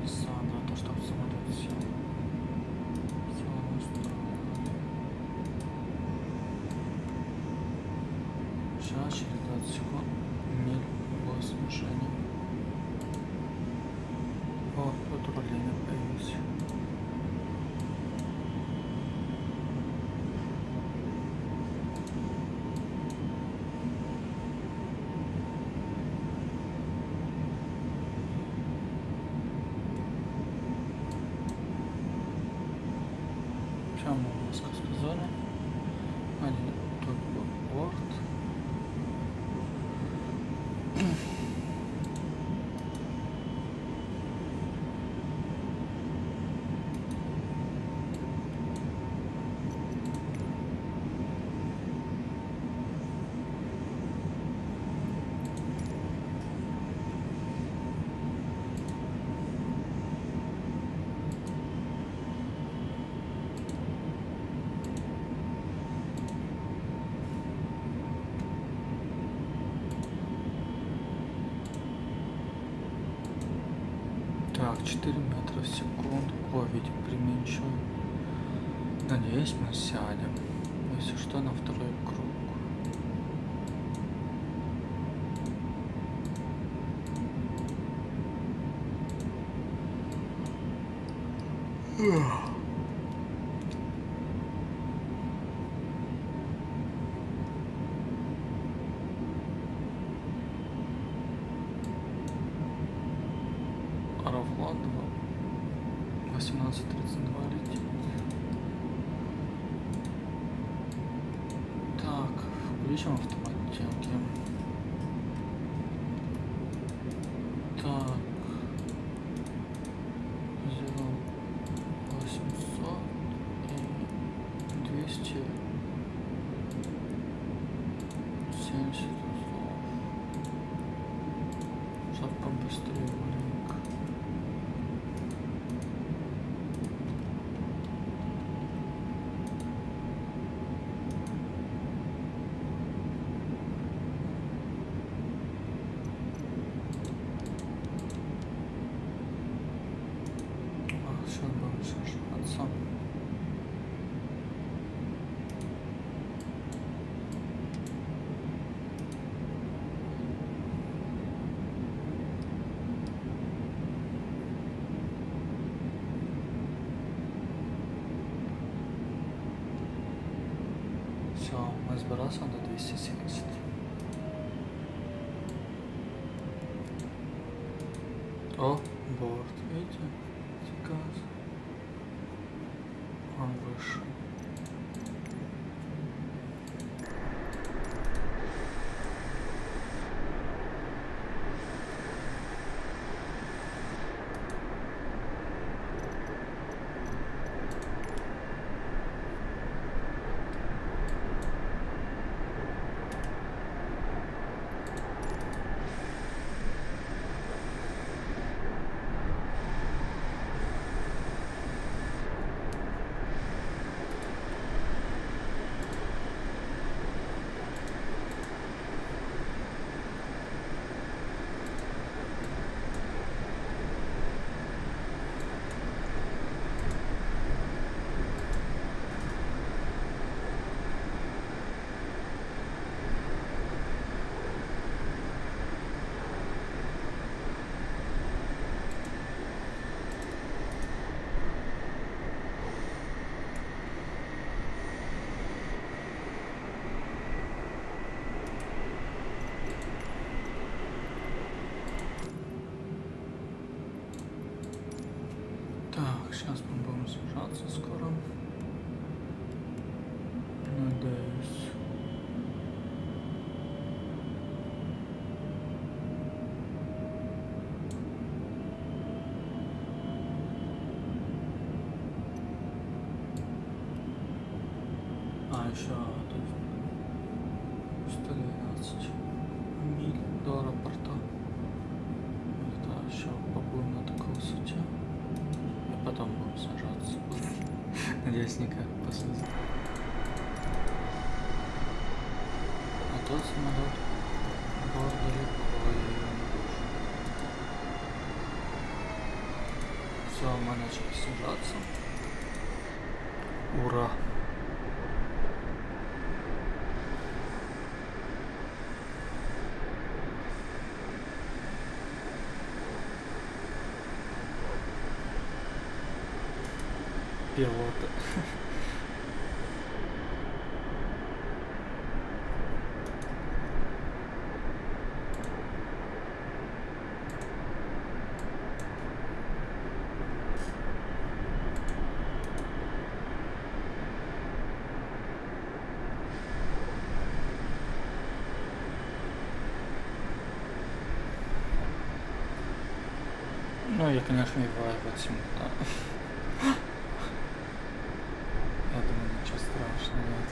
A: надо, чтобы самолет сел. Все настроили. Сейчас через 20 секунд миль по снижению. Вот, тут управление появилось. Сейчас мы резко сказали. Один тут был борт. Так, 4 метра в секунду. О, видим, применчивый. Надеюсь, мы сядем. Если что, на второй круг. Аэрофлот 18:32 летит. Так, включим автоматики. Так, сделал 800 и 270 узлов. Чтобы побыстрее маленько. Сейчас будем сажаться. Все, мы сбирался до 270. О, борт, видите? Газ. Он вышел. Так, сейчас мы будем снижаться скоро. Надеюсь. А, еще тут 112 миль до аэропорта. Это еще побудем на такой высоте. И потом будем сажаться. Надеюсь, никак посадить. А тот самолет был далеко, и Все, мы начали снижаться. Ура! Пилоты. Ну, я, конечно, и в этим, да. Я думаю, ничего страшного нет.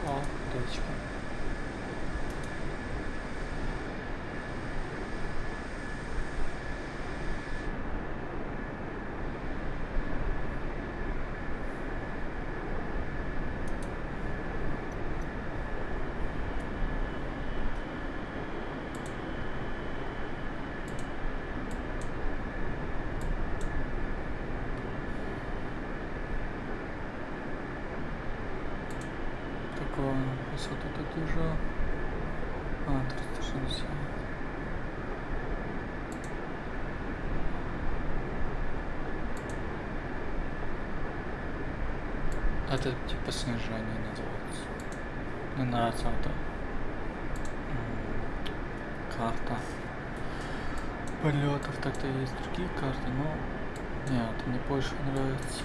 A: О, точка. Какого высоту тут уже? 360. Это типа снижение называется. Мне нравится это карта полетов. Так-то есть другие карты, но нет, мне больше нравится.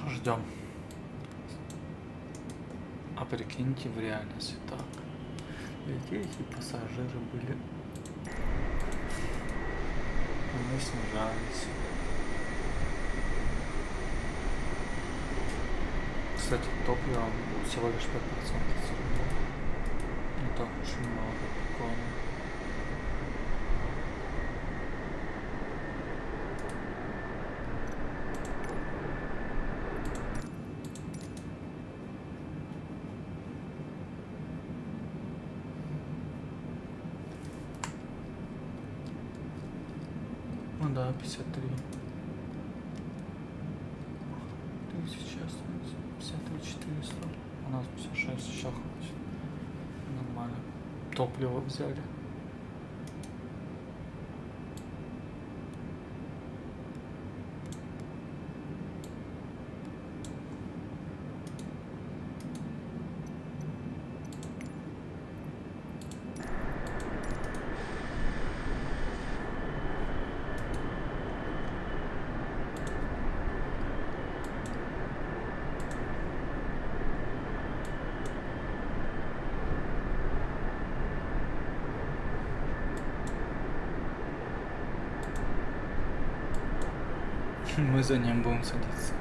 A: Ждем. А прикиньте, в реальности так. Ведь эти пассажиры были. И мы снижались. Кстати, топливо всего лишь 5% сырья. Не так уж и много, прикольно. Ну да, 53. Сейчас 53 400. У нас 56 еще хватит. Нормально. Топливо взяли. Мы за ним будем садиться.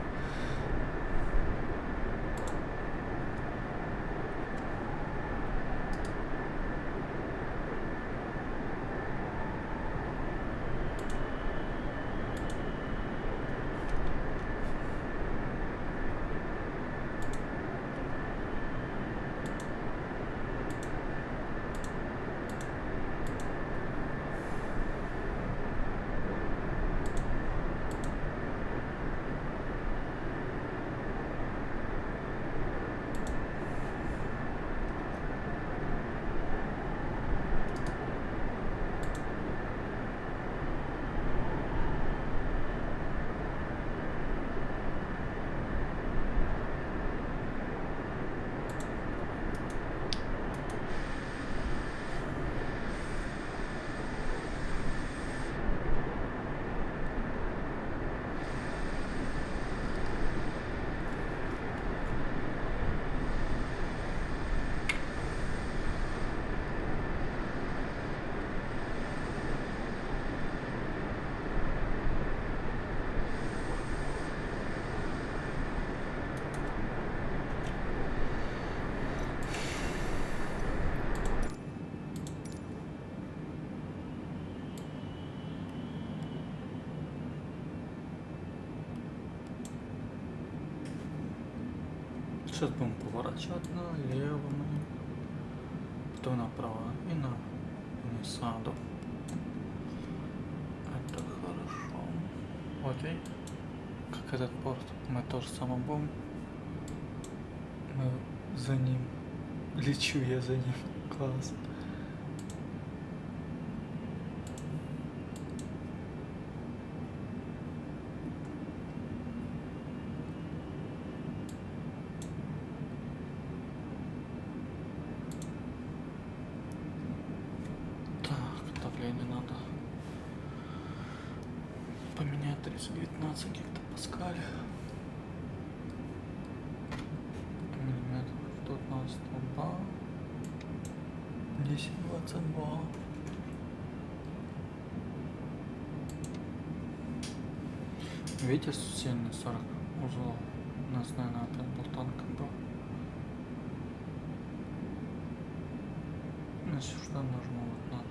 A: Сейчас будем поворачивать налево, потом направо и на саду. Это хорошо. Вот и как этот порт. Мы тоже самое будем. Мы за ним. Лечу я за ним. Класс. Давление надо поменять 319 гектопаскаль. Миллиметров ртутного столба. 1022. Видите, сильный 40 узлов. У нас, наверное, опять болтанка была. Значит, что нажму вот на то.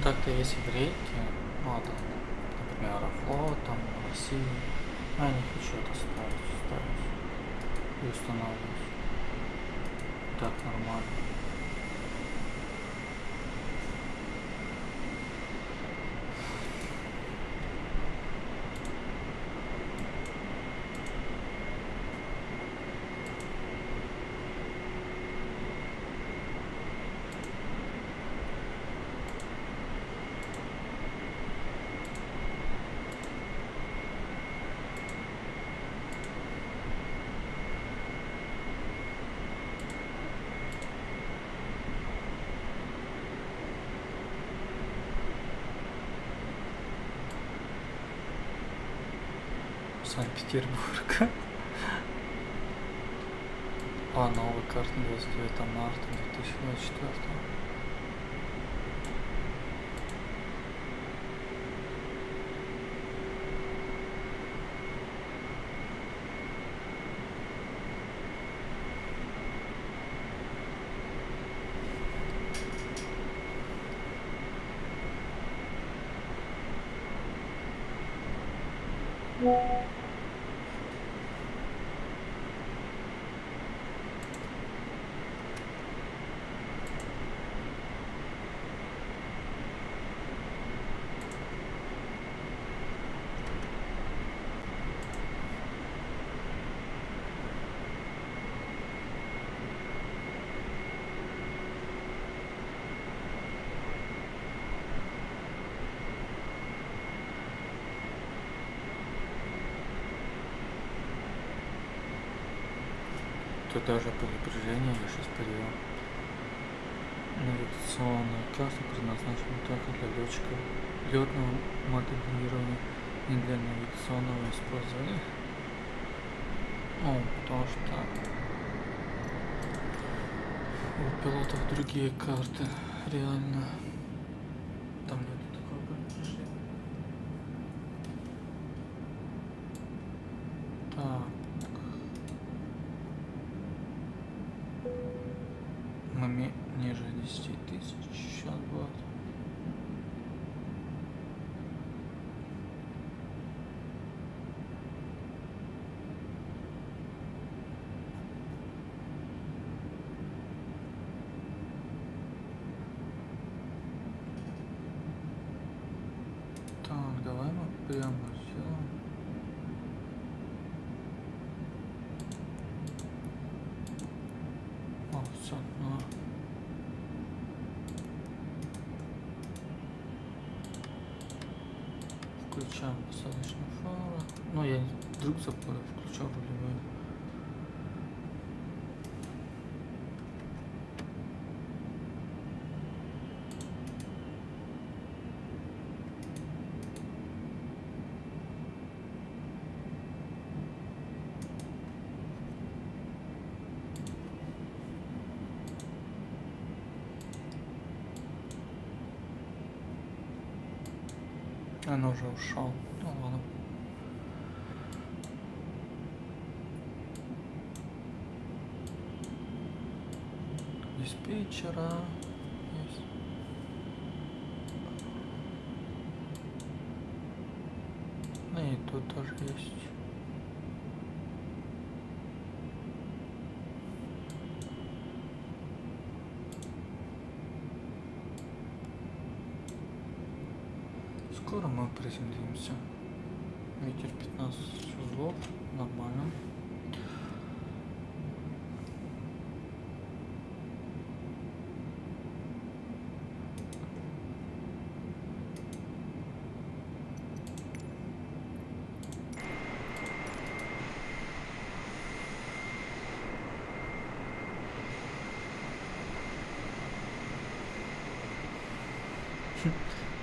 A: Так-то если в рейке, вот, например, Аэрофлот, там, Россия, я не хочу это ставить и устанавливать. Так нормально. Санкт-Петербург. А, новая карта 29 марта 2024. Тут даже предупреждение я сейчас перевел. Навигационная карта предназначена только для летчиков летного моделирования, не для навигационного использования. Ну, потому что у пилотов другие карты, реально. Там нету такого предупреждения. Так. ниже 10 тысяч сейчас будет. Так, давай мы прямо сделаем. О, все, ну. Включаем посадочную фару. Ну, я вдруг забыл, включал рулевые. Он уже ушел. Ну ладно. Диспетчера есть. Ну и тут тоже есть. Скоро мы приземлимся. Ветер 15 узлов, нормально.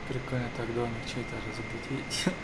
A: Прикольно так домик чей-то разбудить.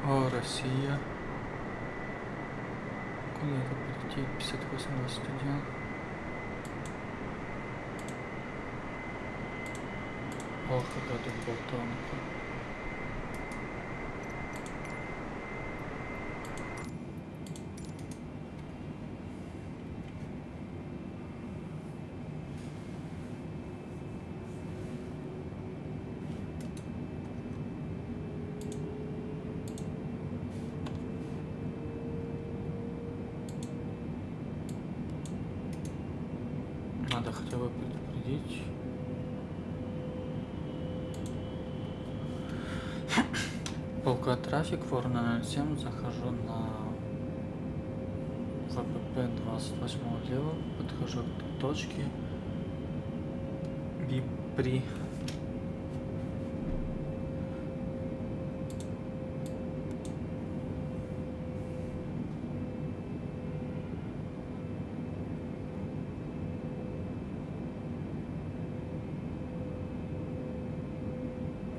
A: О, Россия. Куда это полететь? 58-21. Ох, какая тут болтанка. Надо хотя бы предупредить. Полка трафик, Ворона 07, захожу на ВПП 28 лево, подхожу к точке Бипри.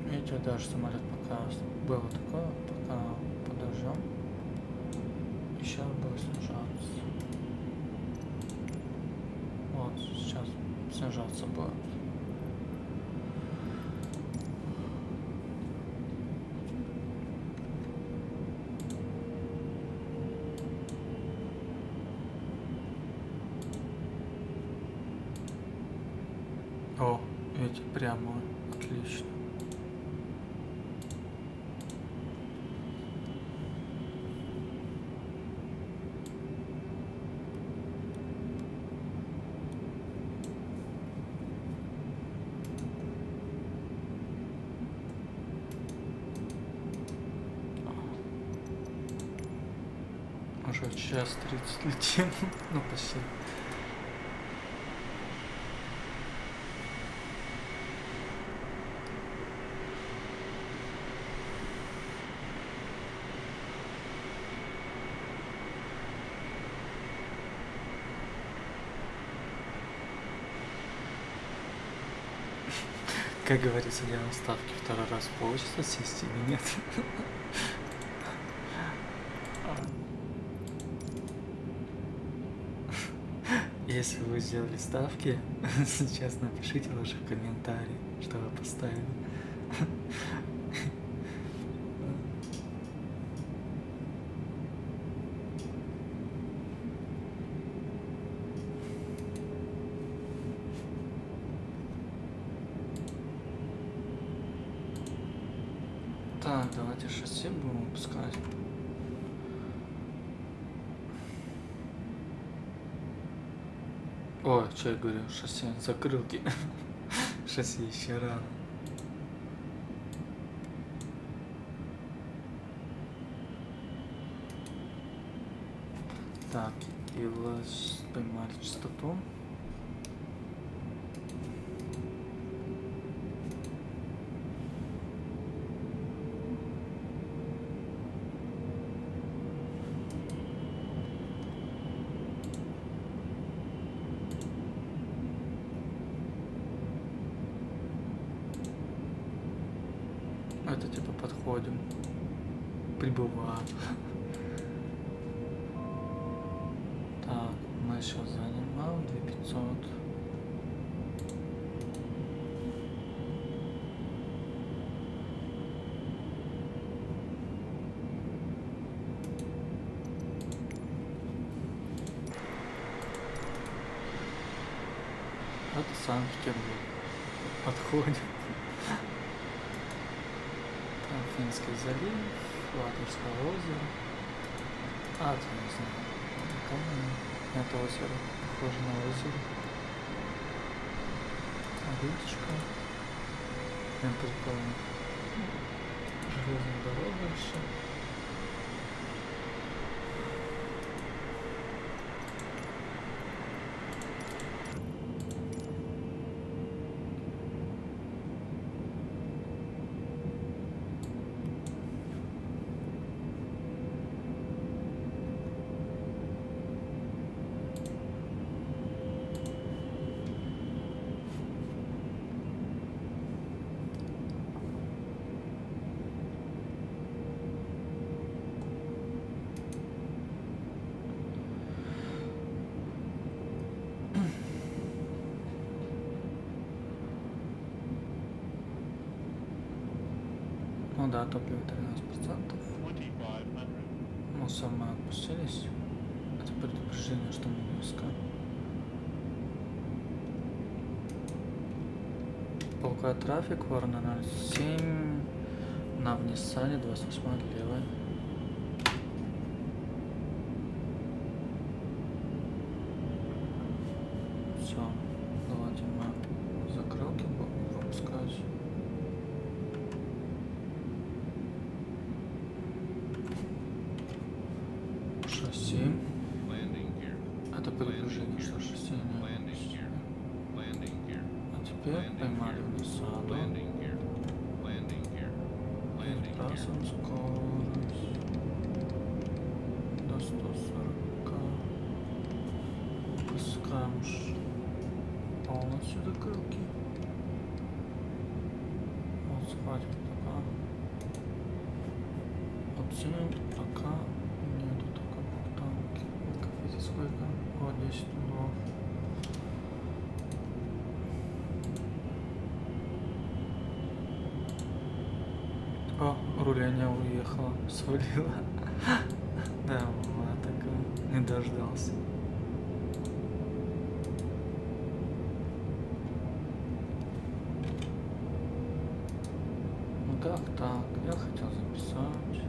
A: Видите, даже самолет пока было такое, пока подождем. И сейчас будет снижаться. Вот, сейчас снижаться будет. Прямой. Отлично. Уже час 30 летим. Ну, почти. Как говорится, я на ставке второй раз получится сесть или нет. Если вы сделали ставки, сейчас напишите ваши комментарии, что вы поставили. Так, давайте шасси будем выпускать. Ой, что я говорю, шасси, закрылки. Шасси еще рано. Так, и вас поймали частоту. Это типа подходим, прибываем. Так, мы еще занимаем 2500. Это Санкт-Петербург. Подходим. Финский залив, Латвийское озеро. А, это не знаю. Это озеро. Похоже на озеро. Речка. Прям прикольно. Железная дорога еще. Ну да, топливо 13%. Ну, сама опустились. Это предупреждение, что мы низко. Полка трафик, Ворона 07. На в Ниссане 28 левая. Все, давайте мы закрылки будем выпускать. Шасси. Это предупреждение, что шасси не. А теперь поймали в Ниссану. Сбрасываем скорость до 140. Пускаем полностью закрылки. Вот схватим пока. Оценим пока нету только бухтанки. Как видите, сколько? Вот 10 углов. О, руление уехало, свалило. Да, вот такое. Не дождался. написать.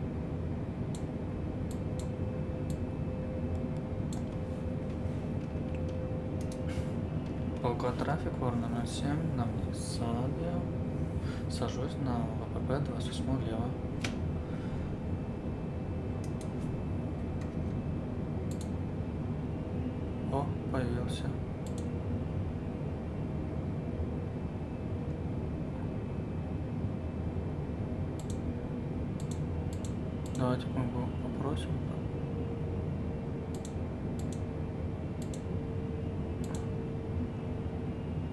A: Полка трафик, Ворна 07, на Саде. Сажусь на ВПП 28 влево. О, появился. Давайте мы его попросим.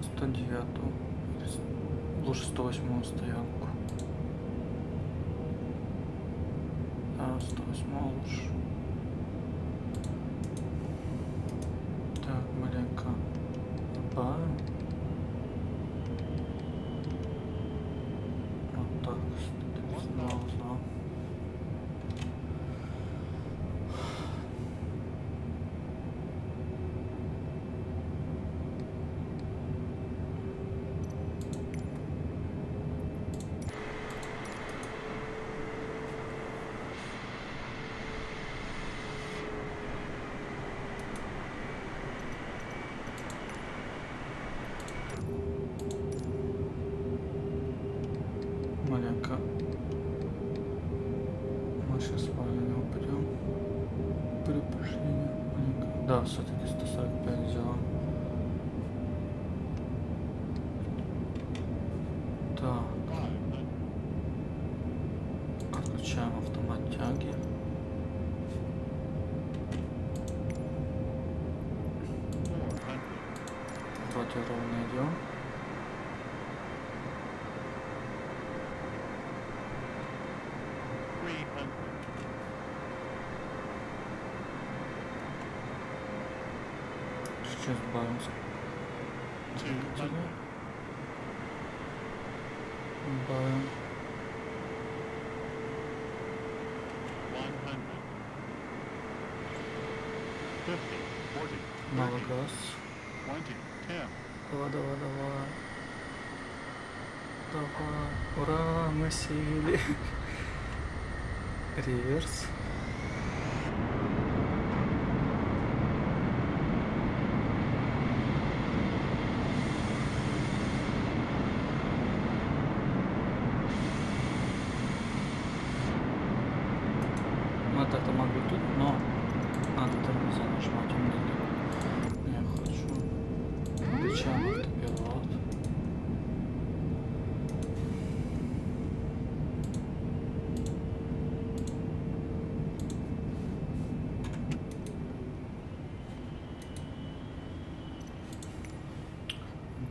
A: Стадиату. Лучше 108 стоянку. А, 108 лучше. Так, маленько добавим. Вот так. Знал. Маленько. Мы сейчас с вами не упадем. При пришлении маленько. Да, все-таки 145 взяла. Так. Отключаем автомат тяги. Вроде ровно идем. Чуть-чуть сбавимся. Сбавим. Мало газ. Давай. Давай. Ура, мы сели. Реверс. Мы так-то могли тут, но надо тормоза нажимать умнее. Я хочу. Включаем автопилот.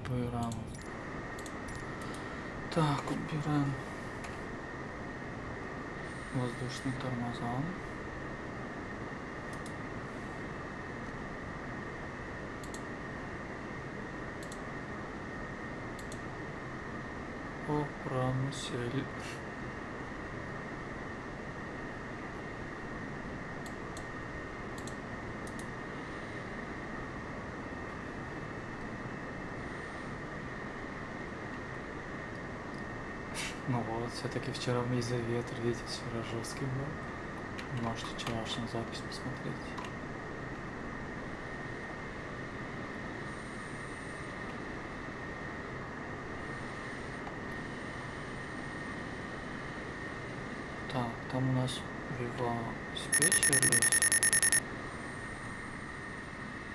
A: Убираем. Так, убираем воздушные тормоза. О, рано сели. Ну вот, все-таки вчера мы из-за ветра, видите, вчера жесткий был. Можете вчерашнюю запись посмотреть. Так, там у нас Viva диспетчер есть.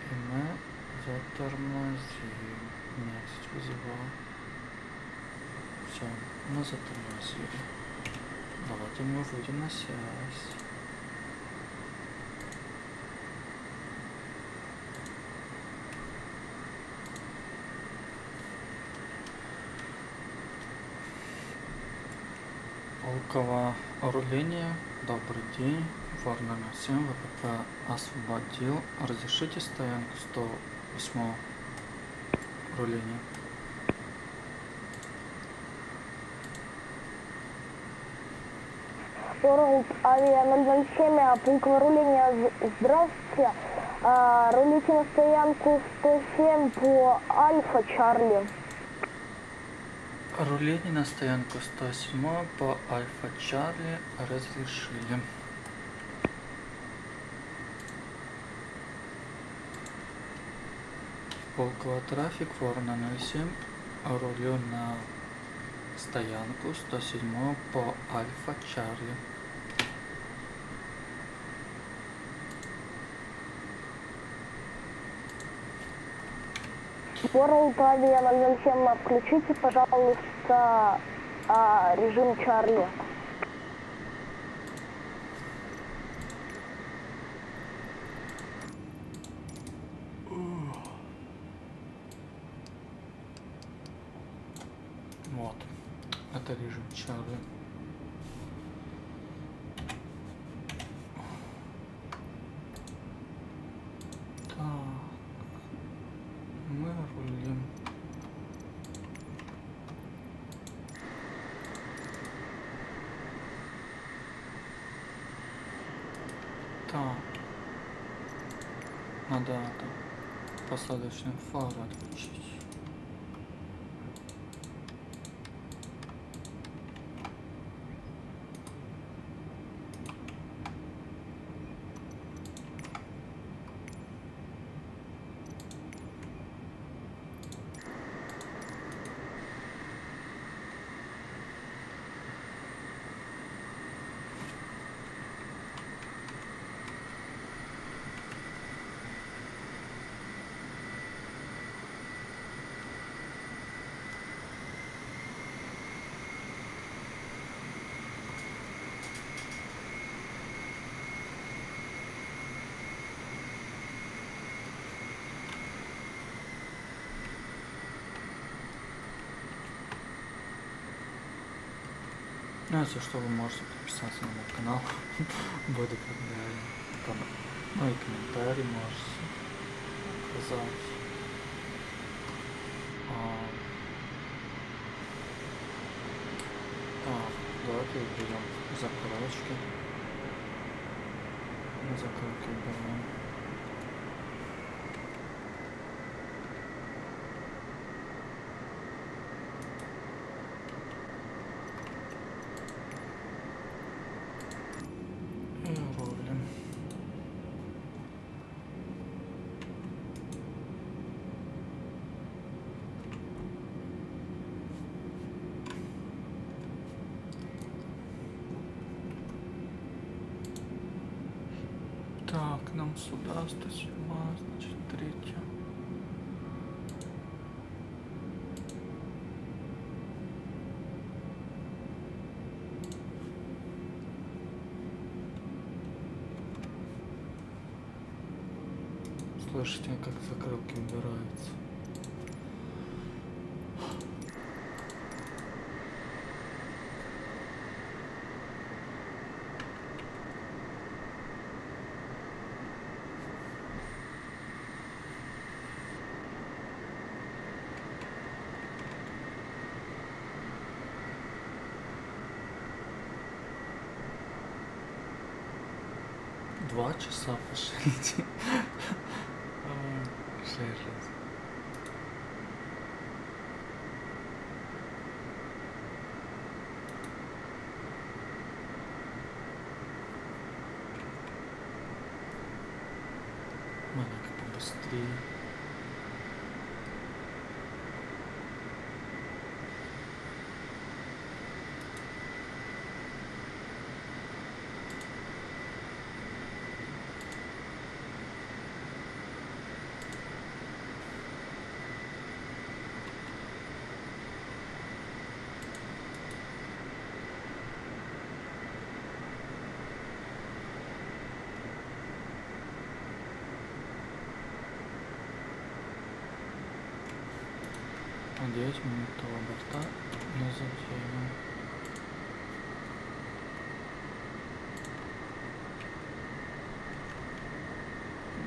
A: И мы затормозим. Нет, вызывал. Все, мы затормозили. Давайте мы выйдем на связь. Полковое руление. Добрый день. Вор номер 7. ВПП освободил. Разрешите стоянку 108 руления.
E: Ворлд авиа 007, пунктовое руление, здравствуйте. Рулите на стоянку 107 по Альфа Чарли.
A: Руление на стоянку 107 по Альфа Чарли разрешили. Полковый трафик, Ворона 07, рулю на стоянку 107 по Альфа Чарли.
E: World Avia 007, включите, пожалуйста, режим Чарли.
A: Вот, это режим Чарли. Так, мы рулим. Так, надо это, посадочную фару отключить. Ну, если что, вы можете подписаться на мой канал. Буду когда. Ну и комментарий можете указать. Так, давайте берем закрылочки. Закрылки убираем. Рулим. Так, нам сюда 107, значит, 3. Слышите, как закрылки убираются. Два часа пошлите. Жесть. Маленько побыстрее. Надеюсь, мы этого борта не заденем.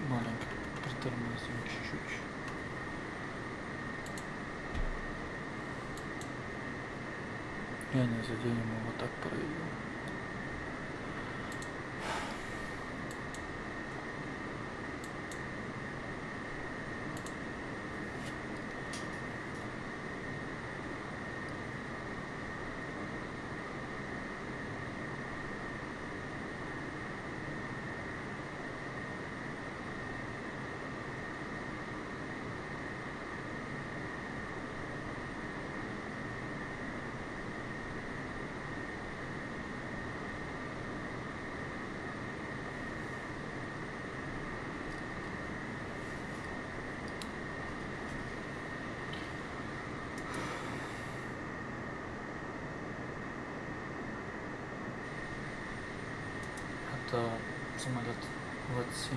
A: Маленько притормозим чуть-чуть. Я не заденем его, так проявил. это самолет ВАТ-7.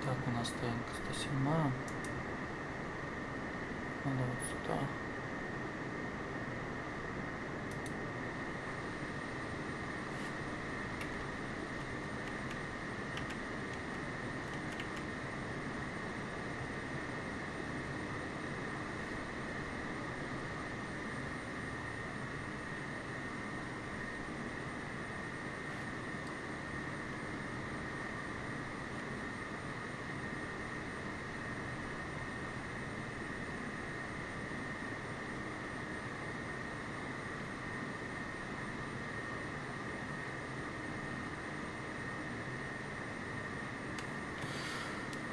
A: Так, у нас стоянка 107. Надо вот сюда.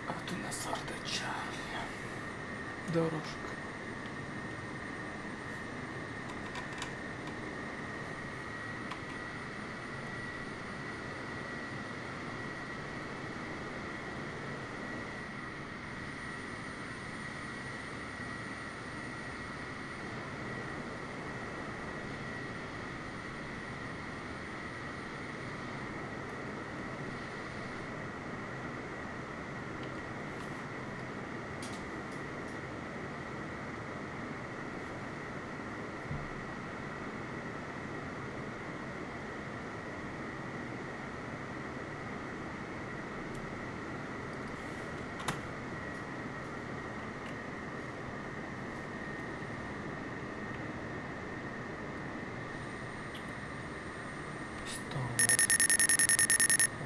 A: Вот у нас Ардачарли. Дорожка.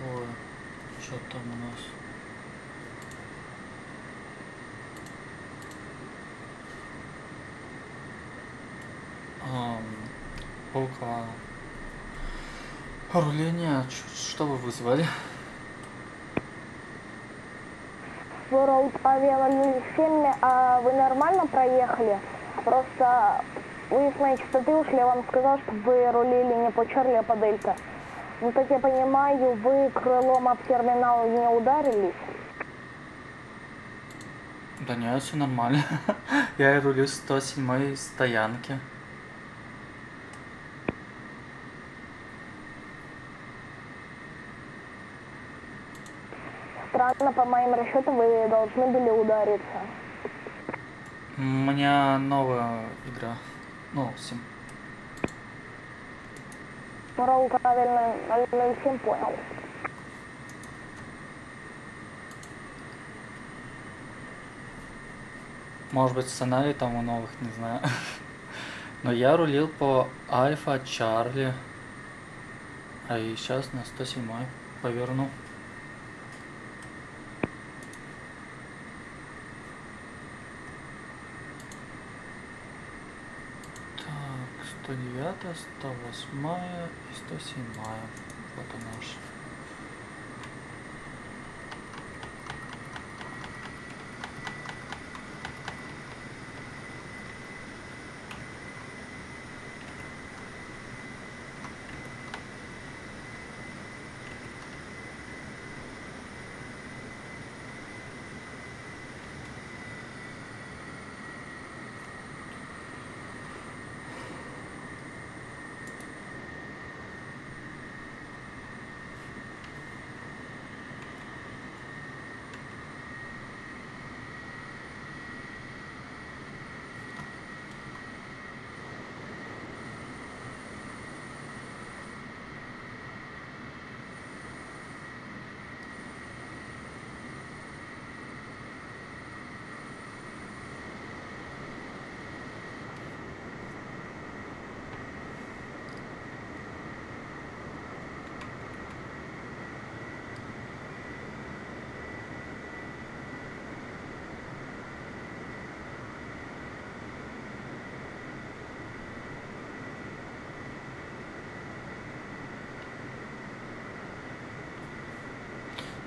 A: Ой, что там у нас? Полка руления. Что вы вызвали?
E: World Avia 07, а вы нормально проехали? Просто вы с моей частоты ушли, я вам сказал, что вы рулили не по Чарли, а по Дельта. Ну, так я понимаю, вы крылом об терминал не ударились?
A: Да нет, все нормально. Я рулю с 107 стоянки.
E: Странно, по моим расчетам, вы должны были удариться.
A: У меня новая игра. Ну, 7.
E: World Avia 07, понял.
A: Может быть, сценарий там у новых, не знаю. Но я рулил по Альфа Чарли. А и сейчас на 107 поверну. Так, 109, 108 и 107. Вот она наш.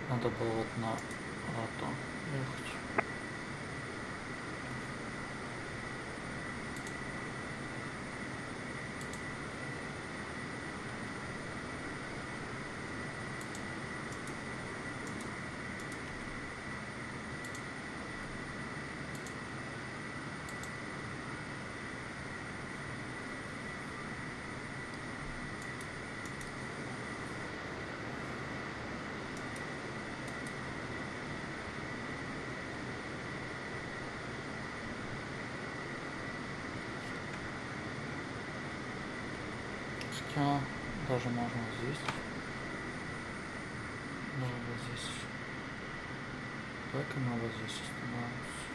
A: Надо было вот на Рату ехать. Все, даже можно здесь. Ну, вот здесь. Давай-ка мы вот здесь остановимся.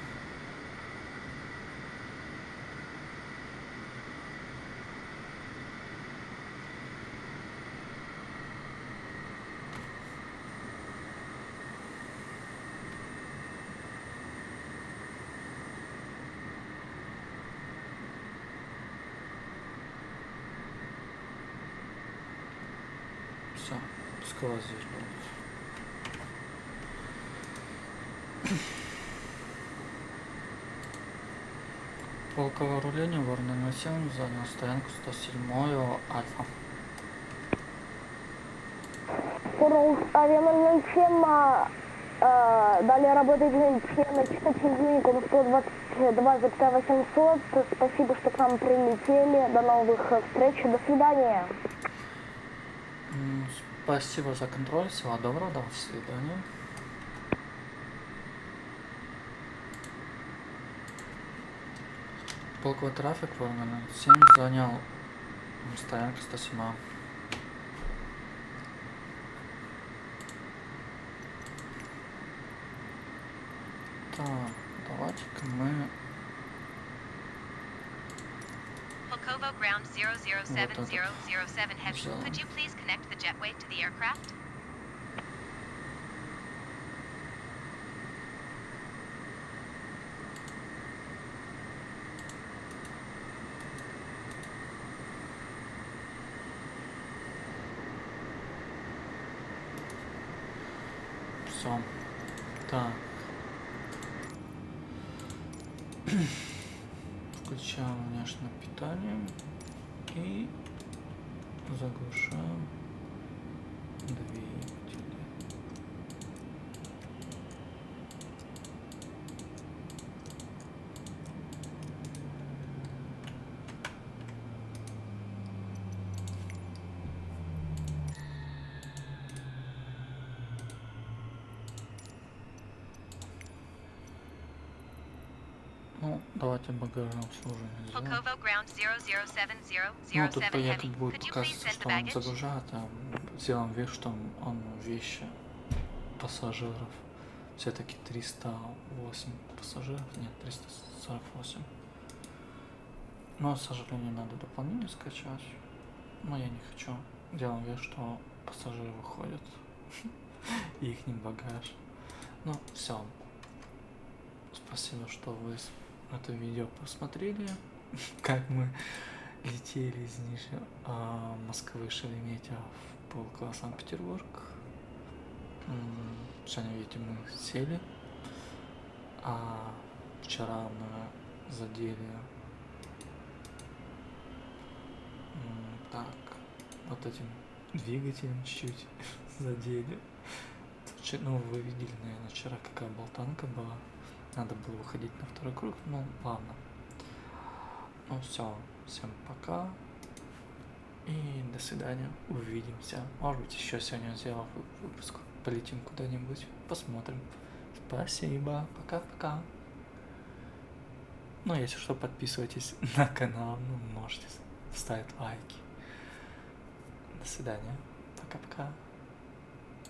A: Все, пускай вот здесь будет. Полковое руление, Ворона 07, занял стоянку 107 Альфа.
E: Форал авиа 007, далее работает на частоте Unicom 122,800. Спасибо, что к нам прилетели. До новых встреч. До свидания.
A: Спасибо за контроль, всего доброго, до свидания. Полковой трафик, Ворона 07, занял стоянку 107. Так, давайте-ка мы...
B: Polkovo ground 007007 heavy.
A: So-
B: Could you please connect the jetway to the aircraft?
A: Все. Так. Включаем внешнее питание и заглушаем двигатели. Ну, давайте багажное обслуживание сделаем.
B: Polkovo ground 007007
A: Ну, тут
B: heavy.
A: якобы будет
B: Could you please
A: показываться,
B: send
A: что
B: the
A: он
B: baggage?
A: загружает, а сделаем вид, что он вещи пассажиров. Все-таки 308 пассажиров, нет, 348. Но, к сожалению, надо дополнение скачать. Но я не хочу. Делаем вид, что пассажиры выходят. И их не багаж. Ну, все. Спасибо, что вы это видео посмотрели. Как мы летели из Москвы Шереметьево в полк Санкт-Петербург. Сегодня, видите, мы сели. А вчера мы задели так, вот этим двигателем чуть-чуть задели. Ну, вы видели, наверное, вчера какая болтанка была. Надо было выходить на второй круг, ну ладно. Ну все, всем пока. И до свидания, увидимся. Может быть, еще сегодня сделал выпуск. Полетим куда-нибудь, посмотрим. Спасибо, пока-пока. Ну, если что, подписывайтесь на канал, ну, можете ставить лайки. До свидания, пока-пока.